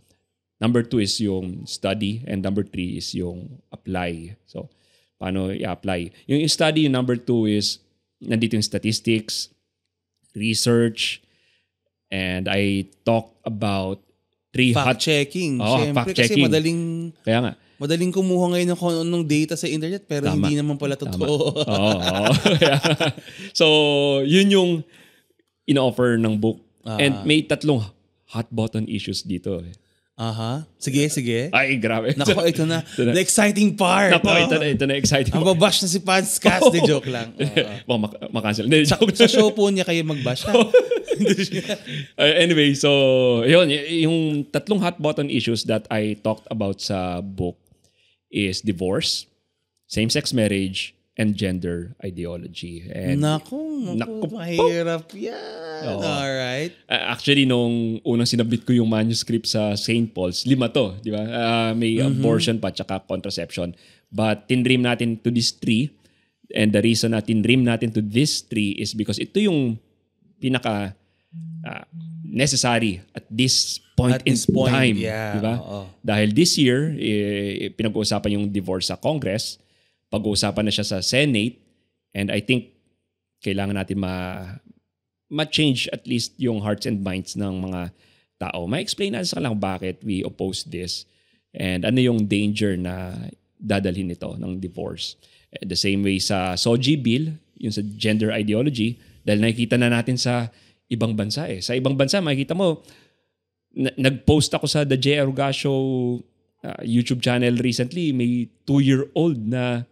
Number 2 is yung study and number 3 is yung apply. So, paano i-apply? Yung study, yung number 2 is nandito yung statistics, research, and I talk about 3 fact-checking. Fact-checking. Kasi kaya nga. madaling kumuha ngayon ng data sa internet pero hindi naman pala totoo. So, yun yung in-offer ng book. And may 3 hot button issues dito. Sige. Ay, grabe. Nako, ito na. The exciting part. Nako, ito na exciting part. Ang babash na si Podcast. De joke lang. Makancel. Sa show po niya kayo mag-bash. Anyway, so, yun. Yung 3 hot button issues that I talked about sa book is divorce, same-sex marriage, and gender ideology. And Naku, mahirap yan. Alright. Actually, nung unang sinabit ko yung manuscript sa St. Paul's, 5 to, di ba? May abortion pa, tsaka contraception. But tinrim natin to these 3. And the reason na tinrim natin to these 3 is because ito yung pinaka necessary at this point in time. Yeah. Di ba? Dahil this year, pinag-uusapan yung divorce sa Congress. Pag-uusapan na siya sa Senate, and I think kailangan natin ma-change at least yung hearts and minds ng mga tao. Ma-explain natin sa kanila kung bakit we oppose this and ano yung danger na dadalhin nito ng divorce. The same way sa SOGI bill, yung sa gender ideology, dahil nakikita na natin sa ibang bansa eh. Sa ibang bansa, makikita mo, nag-post ako sa The J. Aruga Show YouTube channel recently, may 2-year-old na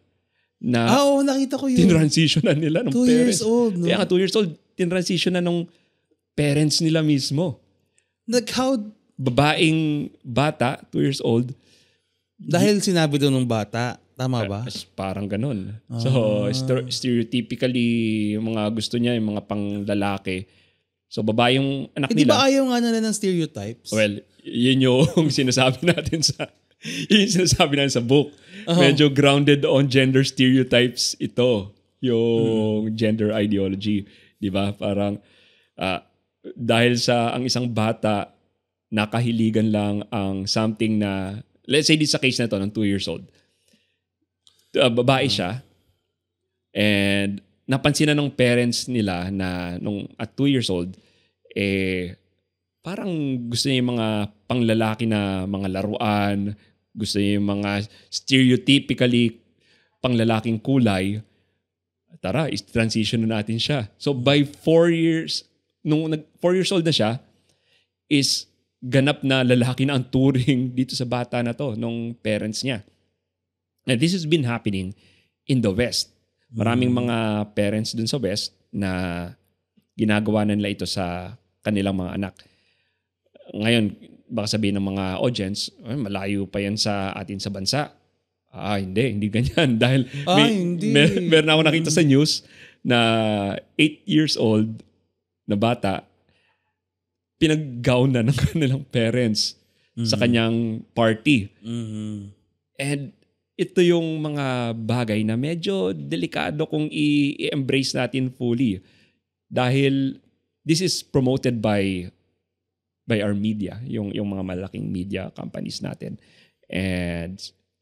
nakita ko yun. Tinransitionan nila ng 2 years old, no? Kaya nga 2 years old, tinransitionan ng parents nila mismo. Babaeng bata, 2 years old. Dahil sinabi doon ng bata, tama ba? Parang ganun. So, stereotypically, yung mga gusto niya, yung mga panglalaki. So, babae yung anak nila. Di ba ayaw nga nila ng stereotypes? Well, yun yung sinasabi natin sa book. Medyo grounded on gender stereotypes ito, yung gender ideology. Di ba? Parang dahil sa ang isang bata nakahiligan lang ang something na, let's say this sa case na to, ng 2 years old. Babae siya, and napansin na ng parents nila na nung at 2 years old, parang gusto niya yung mga panglalaki na mga laruan, gusto niya yung mga stereotypically panglalaking kulay. Tara, is-transition na natin siya. So by 4 years, nung 4 years old na siya, is ganap na lalaki na ang turing dito sa bata na to, nung parents niya. And this has been happening in the West. Maraming mga parents dun sa West na ginagawa na nila ito sa kanilang mga anak. Ngayon, baka sabihin ng mga audience, malayo pa yan sa atin sa bansa. Hindi ganyan. Dahil meron ako nakita sa news na 8 years old na bata, pinag-gown na ng kanilang parents sa kanyang party. And ito yung mga bagay na medyo delikado kung i-embrace natin fully. Dahil this is promoted by our media, yung mga malaking media companies natin. And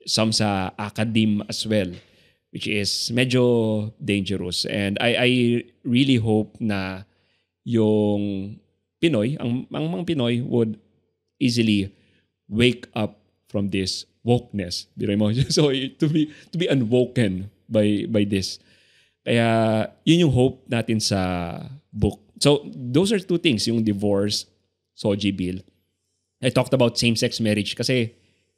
some sa academe as well, which is medyo dangerous. And I really hope na yung Pinoy, ang mga Pinoy would easily wake up from this wokeness. So to be unwoken by this. Kaya yun yung hope natin sa book. So those are two things, yung divorce, SOGI bill. I talked about same-sex marriage kasi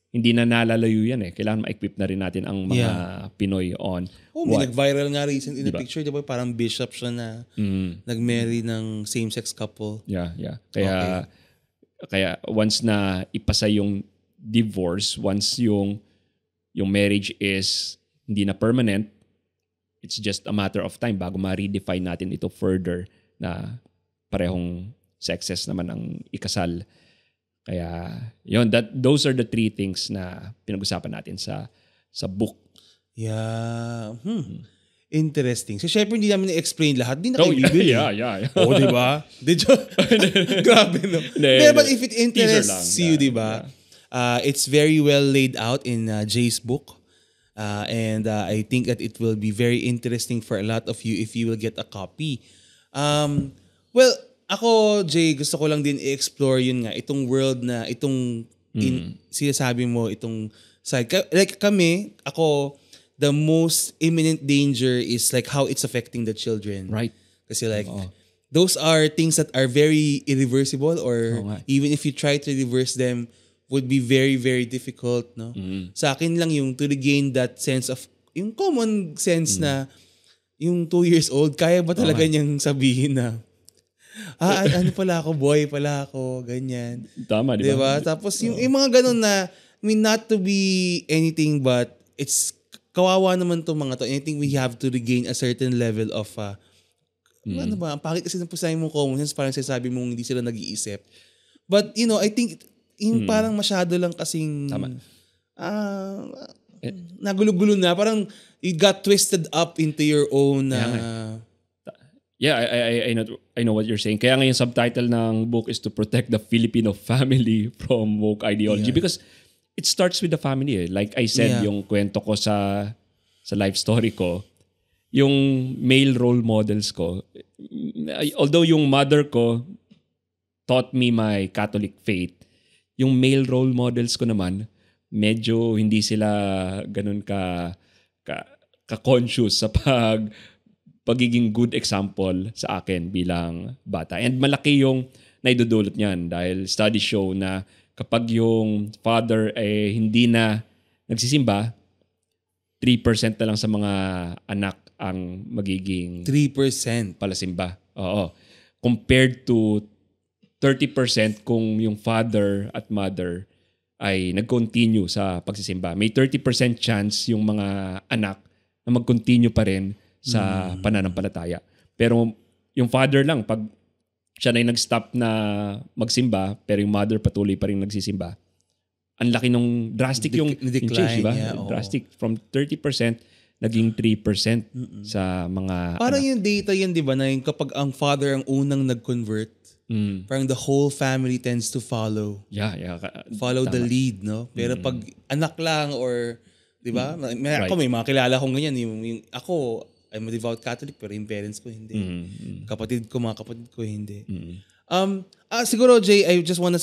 hindi na nalalayo yan eh. Kailangan ma-equip na rin natin ang mga Pinoy on may nag-viral nga recent in the picture, diba? Parang bishop siya na nag-marry ng same-sex couple. Yeah. Kaya once na ipasa yung divorce, once yung marriage is hindi na permanent, it's just a matter of time bago ma-redefine natin ito further na parehong sexes naman ang ikasal. Kaya yun, those are the 3 things na pinag-usapan natin sa book. Yeah. Interesting. So syempre hindi namin i-explain lahat. Di na kayo bibili. Yeah. Oh, di ba? Grabe, no? But if it interests you, di ba? Yeah. It's very well laid out in Jay's book. And I think that it will be very interesting for a lot of you if you will get a copy. Well, ako, Jay, gusto ko lang din i-explore yun nga, itong world na, sinasabi mo, itong side. Like kami, the most imminent danger is like how it's affecting the children. Right. Kasi like, those are things that are very irreversible or even if you try to reverse them, would be very, very difficult, no? Sa akin lang yung to regain that sense of, yung common sense na, yung 2 years old, kaya ba talaga niyang sabihin na, ano pala ako, boy pala ako, ganyan. Tama, di ba? Tapos yung mga ganun na, I mean, not to be anything but it's kawawa naman to mga to. And I think we have to regain a certain level of, ano ba, ang pangit kasi na po sa mong common sense, parang sasabi mong hindi sila nag-iisip. But, I think, yung parang masyado lang kasing, nagulo-gulo na, parang it got twisted up into your own, I know what you're saying. Kaya nga yung subtitle ng book is to protect the Filipino family from woke ideology because it starts with the family. Like I said, yung kwento ko sa life story ko, yung male role models ko, although yung mother ko taught me my Catholic faith, yung male role models ko naman, medyo hindi sila ganun ka-conscious sa pagiging good example sa akin bilang bata. And malaki yung naidudulot niyan dahil studies show na kapag yung father ay hindi na nagsisimba, 3% na lang sa mga anak ang magiging 3% palasimba. Oo. Compared to 30% kung yung father at mother ay nag-continue sa pagsisimba. May 30% chance yung mga anak na mag-continue pa rin sa pananampalataya. Pero yung father lang, pag siya na yung nag-stop na magsimba, pero yung mother patuloy pa rin nagsisimba, ang laki nung drastic yung change, diba? Drastic. From 30%, naging 3% sa mga parang anak. Yung data yan, di ba, na yung kapag ang father ang unang nag-convert, parang the whole family tends to follow Yeah. the lead, no? Pero pag anak lang or, di ba? Ako, may mga kilala kong ganyan. Yung ako, I'm a devout Catholic, pero yung parents ko hindi. Mga kapatid ko hindi. Siguro, Jay, I just wanna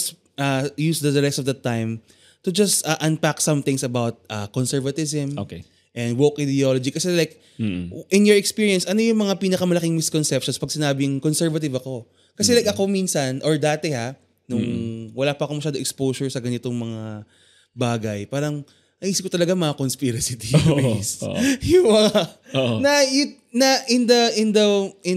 use the rest of the time to just unpack some things about conservatism. Okay. And woke ideology. Kasi like, in your experience, ano yung mga pinakamalaking misconceptions pag sinabing conservative ako? Kasi like ako minsan, or dati nung wala pa akong masyado exposure sa ganitong mga bagay, parang naisip ko talaga mga conspiracy theories. Yung mga, na in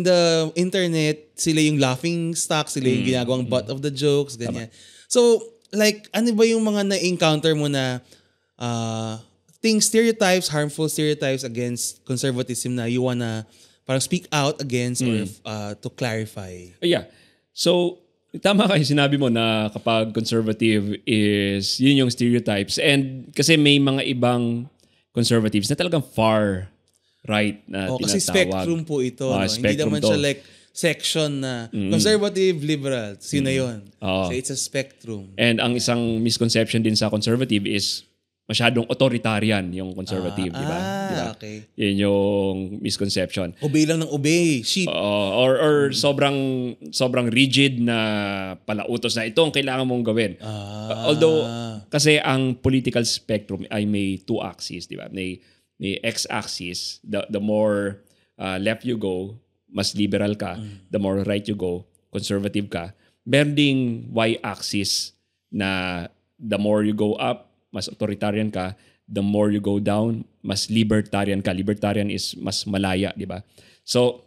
the internet, sila yung laughing stock, sila yung ginagawang butt of the jokes, ganyan. So, like, ano ba yung mga na-encounter mo na harmful stereotypes against conservatism na you wanna parang speak out against or to clarify? Yeah. So, tama kayo sinabi mo na kapag conservative is yun yung stereotypes. And kasi may mga ibang conservatives na talagang far right na tinatawag. Kasi spectrum po ito. No? Hindi naman siya like section na conservative, liberal. Sino yun? So it's a spectrum. And ang isang misconception din sa conservative is masyadong authoritarian yung conservative, di ba? Okay. Yun yung misconception. Obey lang ng obey, sheep. Or sobrang rigid na palautos na ito ang kailangan mong gawin. Although, kasi ang political spectrum ay may two axes, di ba? May x-axis, the more left you go, mas liberal ka. The more right you go, conservative ka. Meron ding y-axis na the more you go up, mas authoritarian ka, the more you go down, mas libertarian ka. Libertarian is mas malaya, di ba? So,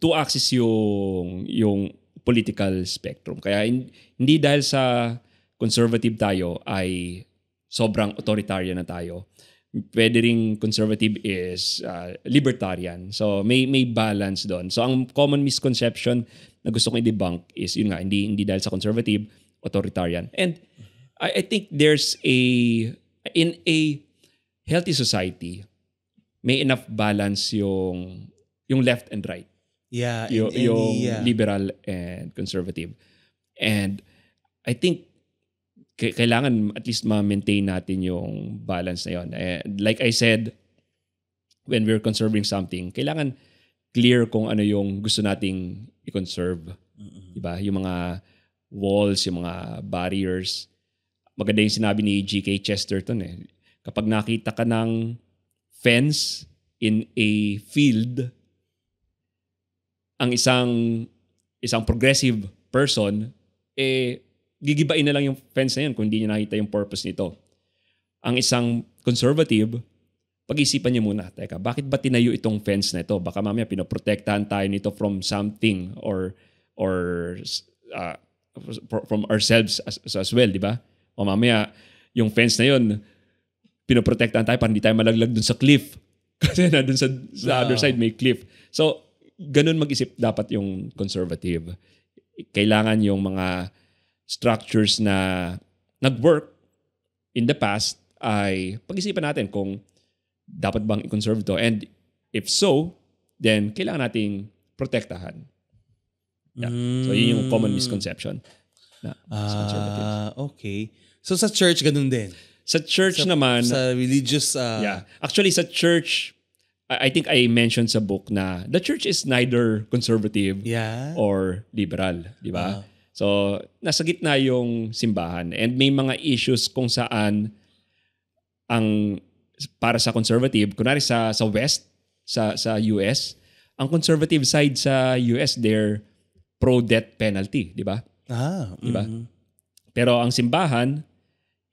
two axis yung political spectrum. Kaya hindi dahil sa conservative tayo ay sobrang authoritarian na tayo. Pwede ring conservative is libertarian. So, may balance doon. So, ang common misconception na gusto kong i-debunk is, yun nga, hindi dahil sa conservative, authoritarian. And I think in a healthy society, may enough balance yung left and right. Yeah. Yung liberal and conservative. And I think kailangan at least ma-maintain natin yung balance na yun. Like I said, when we're conserving something, kailangan clear kung ano yung gusto nating i-conserve. Diba? Yung mga walls, yung mga barriers. Maganda yung sinabi ni G.K. Chesterton Kapag nakita ka ng fence in a field, ang isang progressive person, gigibain na lang yung fence na yun kung hindi niya nakita yung purpose nito. Ang isang conservative, pag-isipan niya muna, teka, bakit ba tinayo itong fence na ito? Baka mamaya pinoprotektahan tayo nito from something or from ourselves as well, di ba? O mamaya, yung fence na yun, pinoprotektahan tayo para hindi tayo malaglag dun sa cliff. Kasi na dun sa other side may cliff. So, ganun mag-isip dapat yung conservative. Kailangan yung mga structures na nag-work in the past ay pag-isipan natin kung dapat bang i-conserve to. And if so, then kailangan nating protektahan. Yeah. So, yun yung common misconception na conservative. Okay. So sa church, ganun din? Sa church naman... Sa religious... Yeah. Actually, sa church, I think I mentioned sa book na the church is neither conservative or liberal. Di ba? So, nasa gitna yung simbahan. And may mga issues kung saan para sa conservative, kunwari sa West, sa US, ang conservative side sa US, they're pro-death penalty. Di ba? Di ba? Pero ang simbahan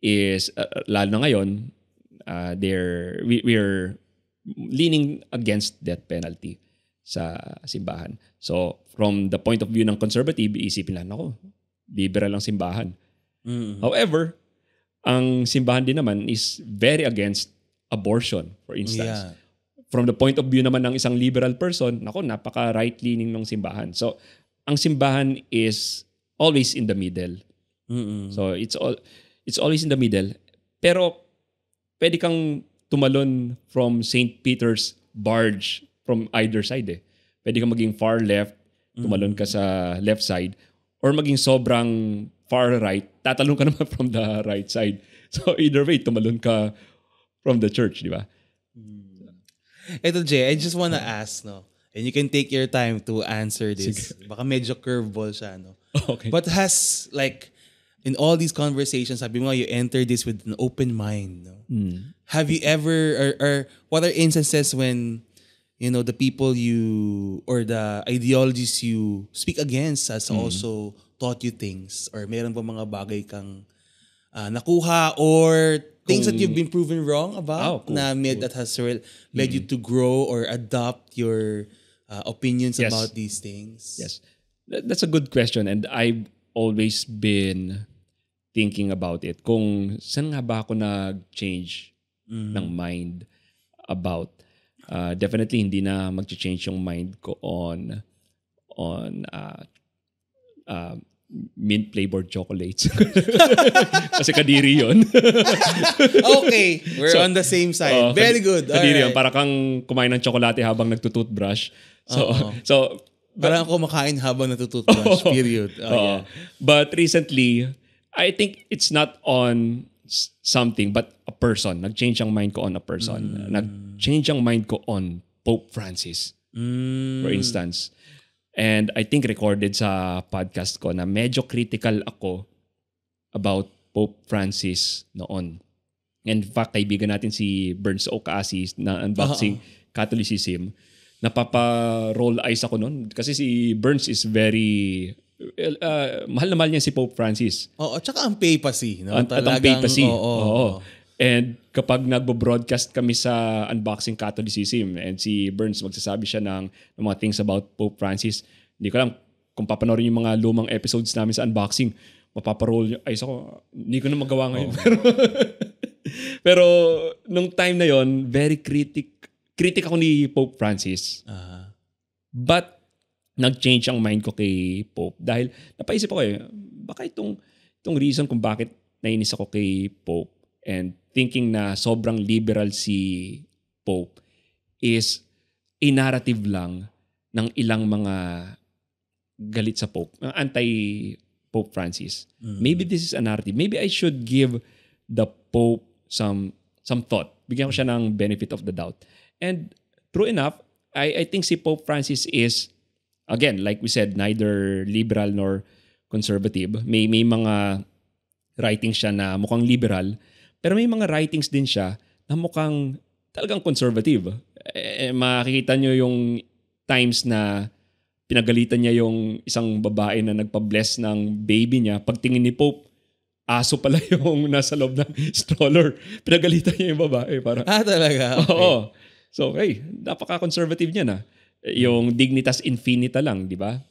is lalo na ngayon we're leaning against death penalty sa simbahan. So from the point of view ng conservative, isipin lang ako, liberal ang simbahan. However, ang simbahan din naman is very against abortion, for instance. From the point of view naman ng isang liberal person, napaka right-leaning ng simbahan. So ang simbahan is always in the middle. So it's always in the middle. Pero pwede kang tumalon from St. Peter's barge from either side. Pwede kang maging far left, tumalon ka sa left side, or maging sobrang far right, tatalon ka naman from the right side. So either way, tumalon ka from the church, di ba? Ito, Jay, I just wanna ask, no? And you can take your time to answer this. Baka medyo curveball siya, no? Okay. But has, like, in all these conversations, sabi mo, you enter this with an open mind, no? Have you ever, or what are instances when, you know, the people you, or the ideologies you speak against has also taught you things? Or meron ba mga bagay kang nakuha, or things that you've been proven wrong about that has led you to grow or adopt your opinions about these things? Yes. That's a good question, and I've always been thinking about it. Kung saan nga ba ako nag-change ng mind about. Definitely hindi na mag-change yung mind ko on mint flavored chocolates. Kasi kadiri yun. Okay, we're on the same side. Very good. Kadiri yun. Para kang kumain ng tsokolate habang nagtutoothbrush. So parang kumakain habang natututbrush. Period. Yeah. But recently, I think it's not on something but a person. Nag-change ang mind ko on a person. Nag-change ang mind ko on Pope Francis, for instance. And I think recorded sa podcast ko na medyo critical ako about Pope Francis noon. And in fact, kaibigan natin si Burns Okasi na Unboxing Catholicism. Napapa-roll eyes ako noon. Kasi si Burns is very... mahal na mahal niya si Pope Francis. Oo, tsaka ang papacy. No? At ang papacy. Oo. And kapag nagbo-broadcast kami sa Unboxing Catholicism and si Burns magsasabi siya ng mga things about Pope Francis, hindi ko alam kung papanoorin yung mga lumang episodes namin sa Unboxing, mapaparoll yung eyes ako. Hindi ko na magawa ngayon. Pero nung time na yon, very critic ako ni Pope Francis. But nag-change ang mind ko kay Pope dahil napaisip ako baka itong reason kung bakit nainis ako kay Pope and thinking na sobrang liberal si Pope is a narrative lang ng ilang mga galit sa Pope, anti-Pope Francis. Maybe this is a narrative. Maybe I should give the Pope some thought. Bigyan ko siya ng benefit of the doubt. And true enough, I think si Pope Francis is, again, like we said, neither liberal nor conservative. May mga writings siya na mukhang liberal, pero may mga writings din siya na mukhang talagang conservative. Makikita nyo yung times na pinagalitan niya yung isang babae na nagpa-bless ng baby niya. Pagtingin ni Pope, aso pala yung nasa loob ng stroller. Pinagalitan niya yung babae. Para, talaga? Okay. Oo. So, napaka-conservative niya na. Yung Dignitas Infinita lang, di ba?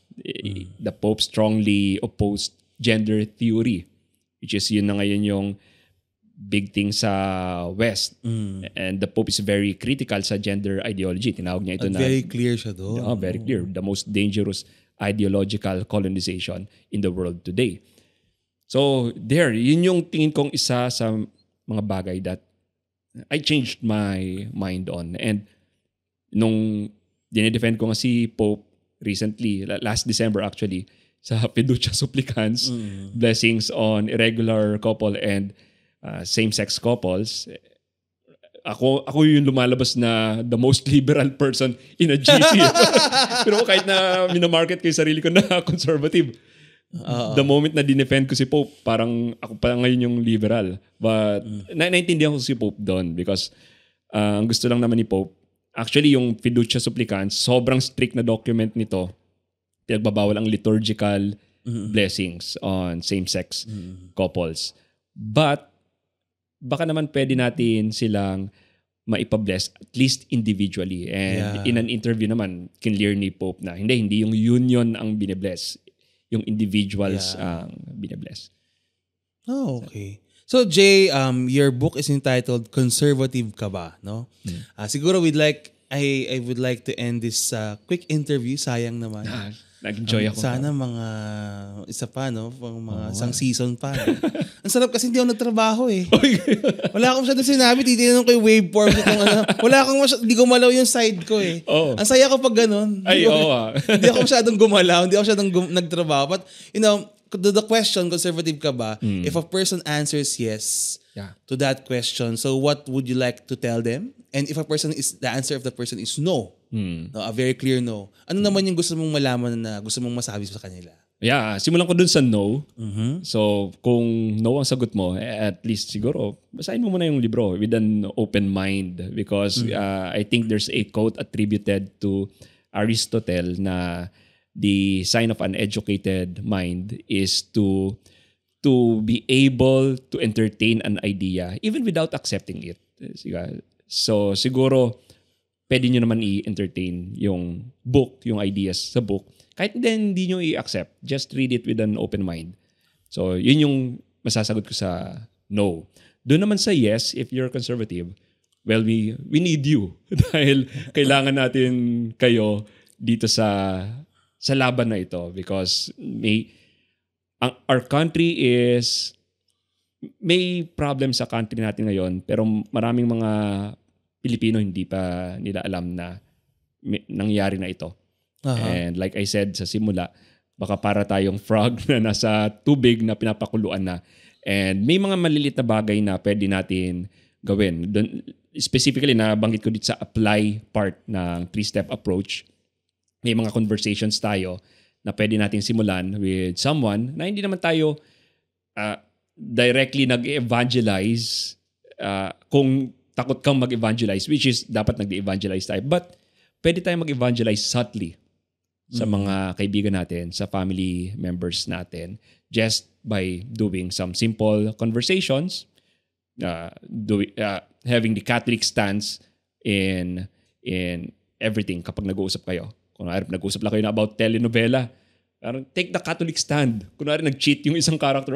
The Pope strongly opposed gender theory, which is yun na ngayon yung big thing sa West. And the Pope is very critical sa gender ideology. Tinawag niya ito na... Very clear siya doon. Very clear. The most dangerous ideological colonization in the world today. So, yun yung tingin kong isa sa mga bagay that I changed my mind on. And nung dinedefend ko nga si Pope recently, last December actually, sa Fiducia Supplicans, blessings on irregular couple and same-sex couples. Ako yung lumalabas na the most liberal person in a GC. Pero kahit na minamarket ko yung sarili ko na conservative, the moment na dinefend ko si Pope, parang ako pa ngayon yung liberal. But naintindihan ko si Pope doon because ang gusto lang naman ni Pope, actually yung Fiducia Supplicans, sobrang strict na document nito. Pinagbabawal ang liturgical blessings on same-sex couples. But baka naman pwede natin silang maipabless at least individually. And in an interview naman, kinlear ni Pope na hindi yung union ang binibless. Yung individuals ang binibless. Oh, okay. So Jay, your book is entitled Conservative Ka Ba? No? Siguro we'd like I would like to end this quick interview. Sayang naman. Nag-enjoy ako. Sana mga isa pa, no? Mga isang season pa. No? Ang sarap kasi hindi ako nagtrabaho eh. Wala akong masyadong sinabi. Titignan ko yung waveform. Wala akong hindi gumalaw yung side ko eh. Oh. Ang saya ko pag ganun. Hindi ako masyadong gumalaw. Hindi ako masyadong nagtrabaho. But, the question, conservative ka ba? If a person answers yes to that question, so what would you like to tell them? And if the answer of the person is no, a very clear no, ano naman yung gusto mong malaman na gusto mong masabi sa kanila? Yeah, simulan ko dun sa no. So, kung no ang sagot mo, at least siguro, basahin mo muna yung libro with an open mind because I think there's a quote attributed to Aristotle na the sign of an educated mind is to be able to entertain an idea even without accepting it. So, siguro, pwede nyo naman i-entertain yung book, yung ideas sa book. Kahit then hindi nyo i-accept, just read it with an open mind. So, yun yung masasagot ko sa no. Doon naman sa yes, if you're conservative, well, we need you. Dahil kailangan natin kayo dito sa laban na ito. Because our country is, may problem sa country natin ngayon, pero maraming mga Pilipino hindi pa nila alam na nangyari na ito. And like I said sa simula, baka para tayong frog na nasa tubig na pinapakuluan na. And may mga malilit na bagay na pwede natin gawin. Specifically, nabanggit ko dito sa apply part ng 3-step approach. May mga conversations tayo na pwede natin simulan with someone na hindi naman tayo directly nag-evangelize kung takot kang mag-evangelize, which is dapat nag-evangelize tayo. But pwede tayong mag-evangelize subtly sa mga kaibigan natin, sa family members natin, just by doing some simple conversations, having the Catholic stance in everything kapag nag-uusap kayo. Kunwari, nag-uusap lang kayo na about telenovela, take the Catholic stand. Kunwari, nag-cheat yung isang character,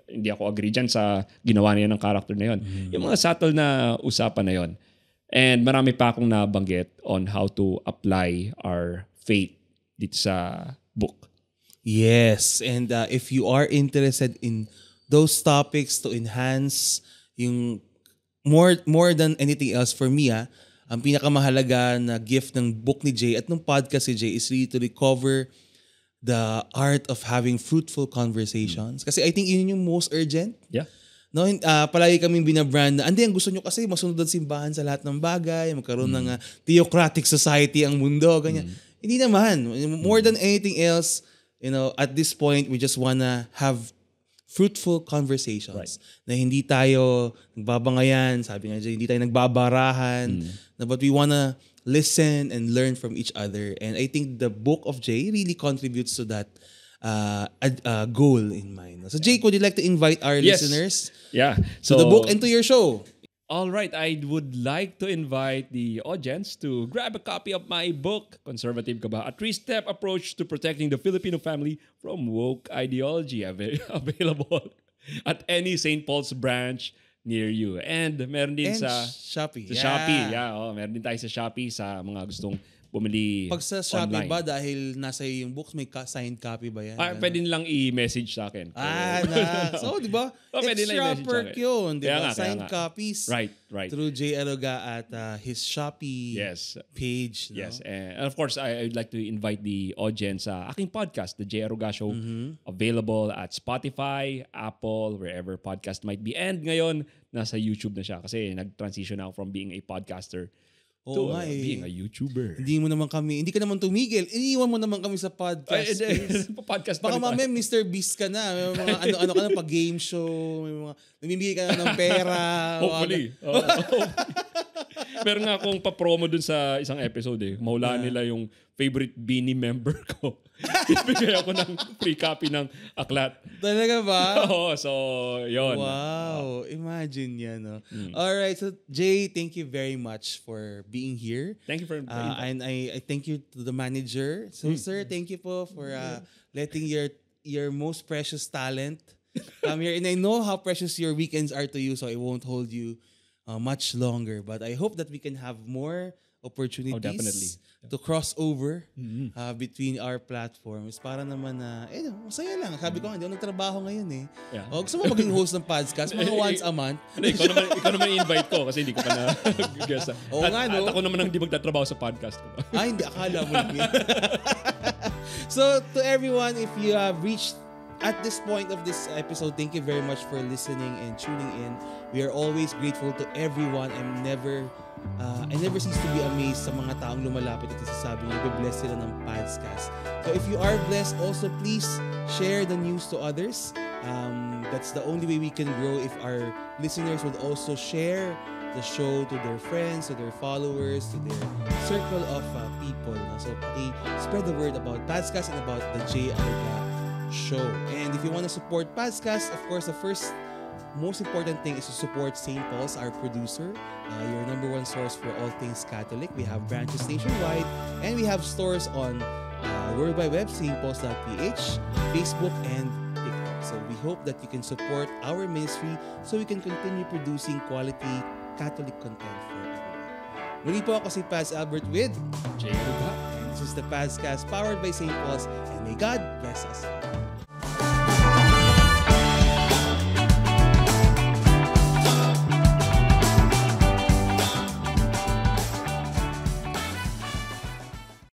hindi ako agree dyan sa ginawa niya ng character na yun. Yung mga subtle na usapan na yun. And marami pa akong nabanggit on how to apply our faith dito sa book. Yes. And if you are interested in those topics to enhance yung more than anything else for me, ang pinakamahalaga na gift ng book ni Jay at ng podcast ni Jay is really to recover the art of having fruitful conversations. Kasi I think yun yung most urgent. Yeah. No, palagi kaming binabrand na, ang gusto nyo kasi masunod ang simbahan sa lahat ng bagay, magkaroon ng theocratic society ang mundo, ganyan. Hindi naman. More than anything else, at this point, we just wanna have fruitful conversations. Na hindi tayo nagbabangayan, sabi nga dyan, hindi tayo nagbabarahan, but we wanna listen and learn from each other. And I think the book of Jay really contributes to that goal in mind. So Jake, would you like to invite our listeners to the book and to your show? All right, I would like to invite the audience to grab a copy of my book, Conservative Ka Ba? A 3-Step Approach to Protecting the Filipino Family from Woke Ideology. Available at any St. Paul's branch near you. And meron din sa Shopee. Shopee. Meron din tayo sa Shopee sa mga gustong bumili pag sa Shopee online. ba, dahil nasa iyo yung books, may signed copy ba yan? Pwede nilang i-message sa akin. So, di ba? Extra perk yun, di ba? Signed copies. Right. Through Jay Aruga at his Shopee page. No? Yes. And of course, I would like to invite the audience sa aking podcast, The Jay Aruga Show, available at Spotify, Apple, wherever podcast might be. And ngayon, nasa YouTube na siya kasi nag-transition ako from being a podcaster to being a YouTuber. Hindi ka naman tumigil. Iniwan mo naman kami sa podcast. Podcast baka mamaya Mr. Beast ka na. May mga ano ka na pa game show. May mga namimigay ka na ng pera. Hopefully. Meron nga akong pa-promo dun sa isang episode Mahulaan nila yung favorite Beanie member ko. Bigay ako ng free copy ng aklat. Talaga ba? Oo, so yun. Wow, imagine yan. No? Alright, so Jay, thank you very much for being here. Thank you for and I thank you to the manager. So sir, thank you po for letting your most precious talent come here. And I know how precious your weekends are to you, so I won't hold you much longer. But I hope that we can have more opportunities definitely. to cross over between our platforms para naman na, masaya lang. Sabi ko, hindi ako nagtrabaho ngayon eh. Yeah. Gusto mo maging host ng podcast, mga once a month. Ikaw naman i-invite ko kasi hindi ko pa na-guess. Oo nga, no? At ako naman ang hindi magtatrabaho sa podcast ko. Ay, hindi. Akala mo lang yun. So, to everyone, if you have reached at this point of this episode, thank you very much for listening and tuning in. We are always grateful to everyone. I never cease to be amazed sa mga taong lumalapit at sasabi niyo, bless sila ng podcast. So if you are blessed, also please share the news to others. That's the only way we can grow, if our listeners would also share the show to their friends, to their followers, to their circle of people. So spread the word about podcast and about the J. Alga show. And if you want to support podcast, of course, the first most important thing is to support St. Paul's, our producer, your number one source for all things Catholic. We have branches nationwide, and we have stores on World Wide Web, stpauls.ph, Facebook, and TikTok. So we hope that you can support our ministry so we can continue producing quality Catholic content for everyone. Muli po ako si Paz Albert with J. Alga. and this is the Pazcast powered by St. Paul's, and may God bless us all.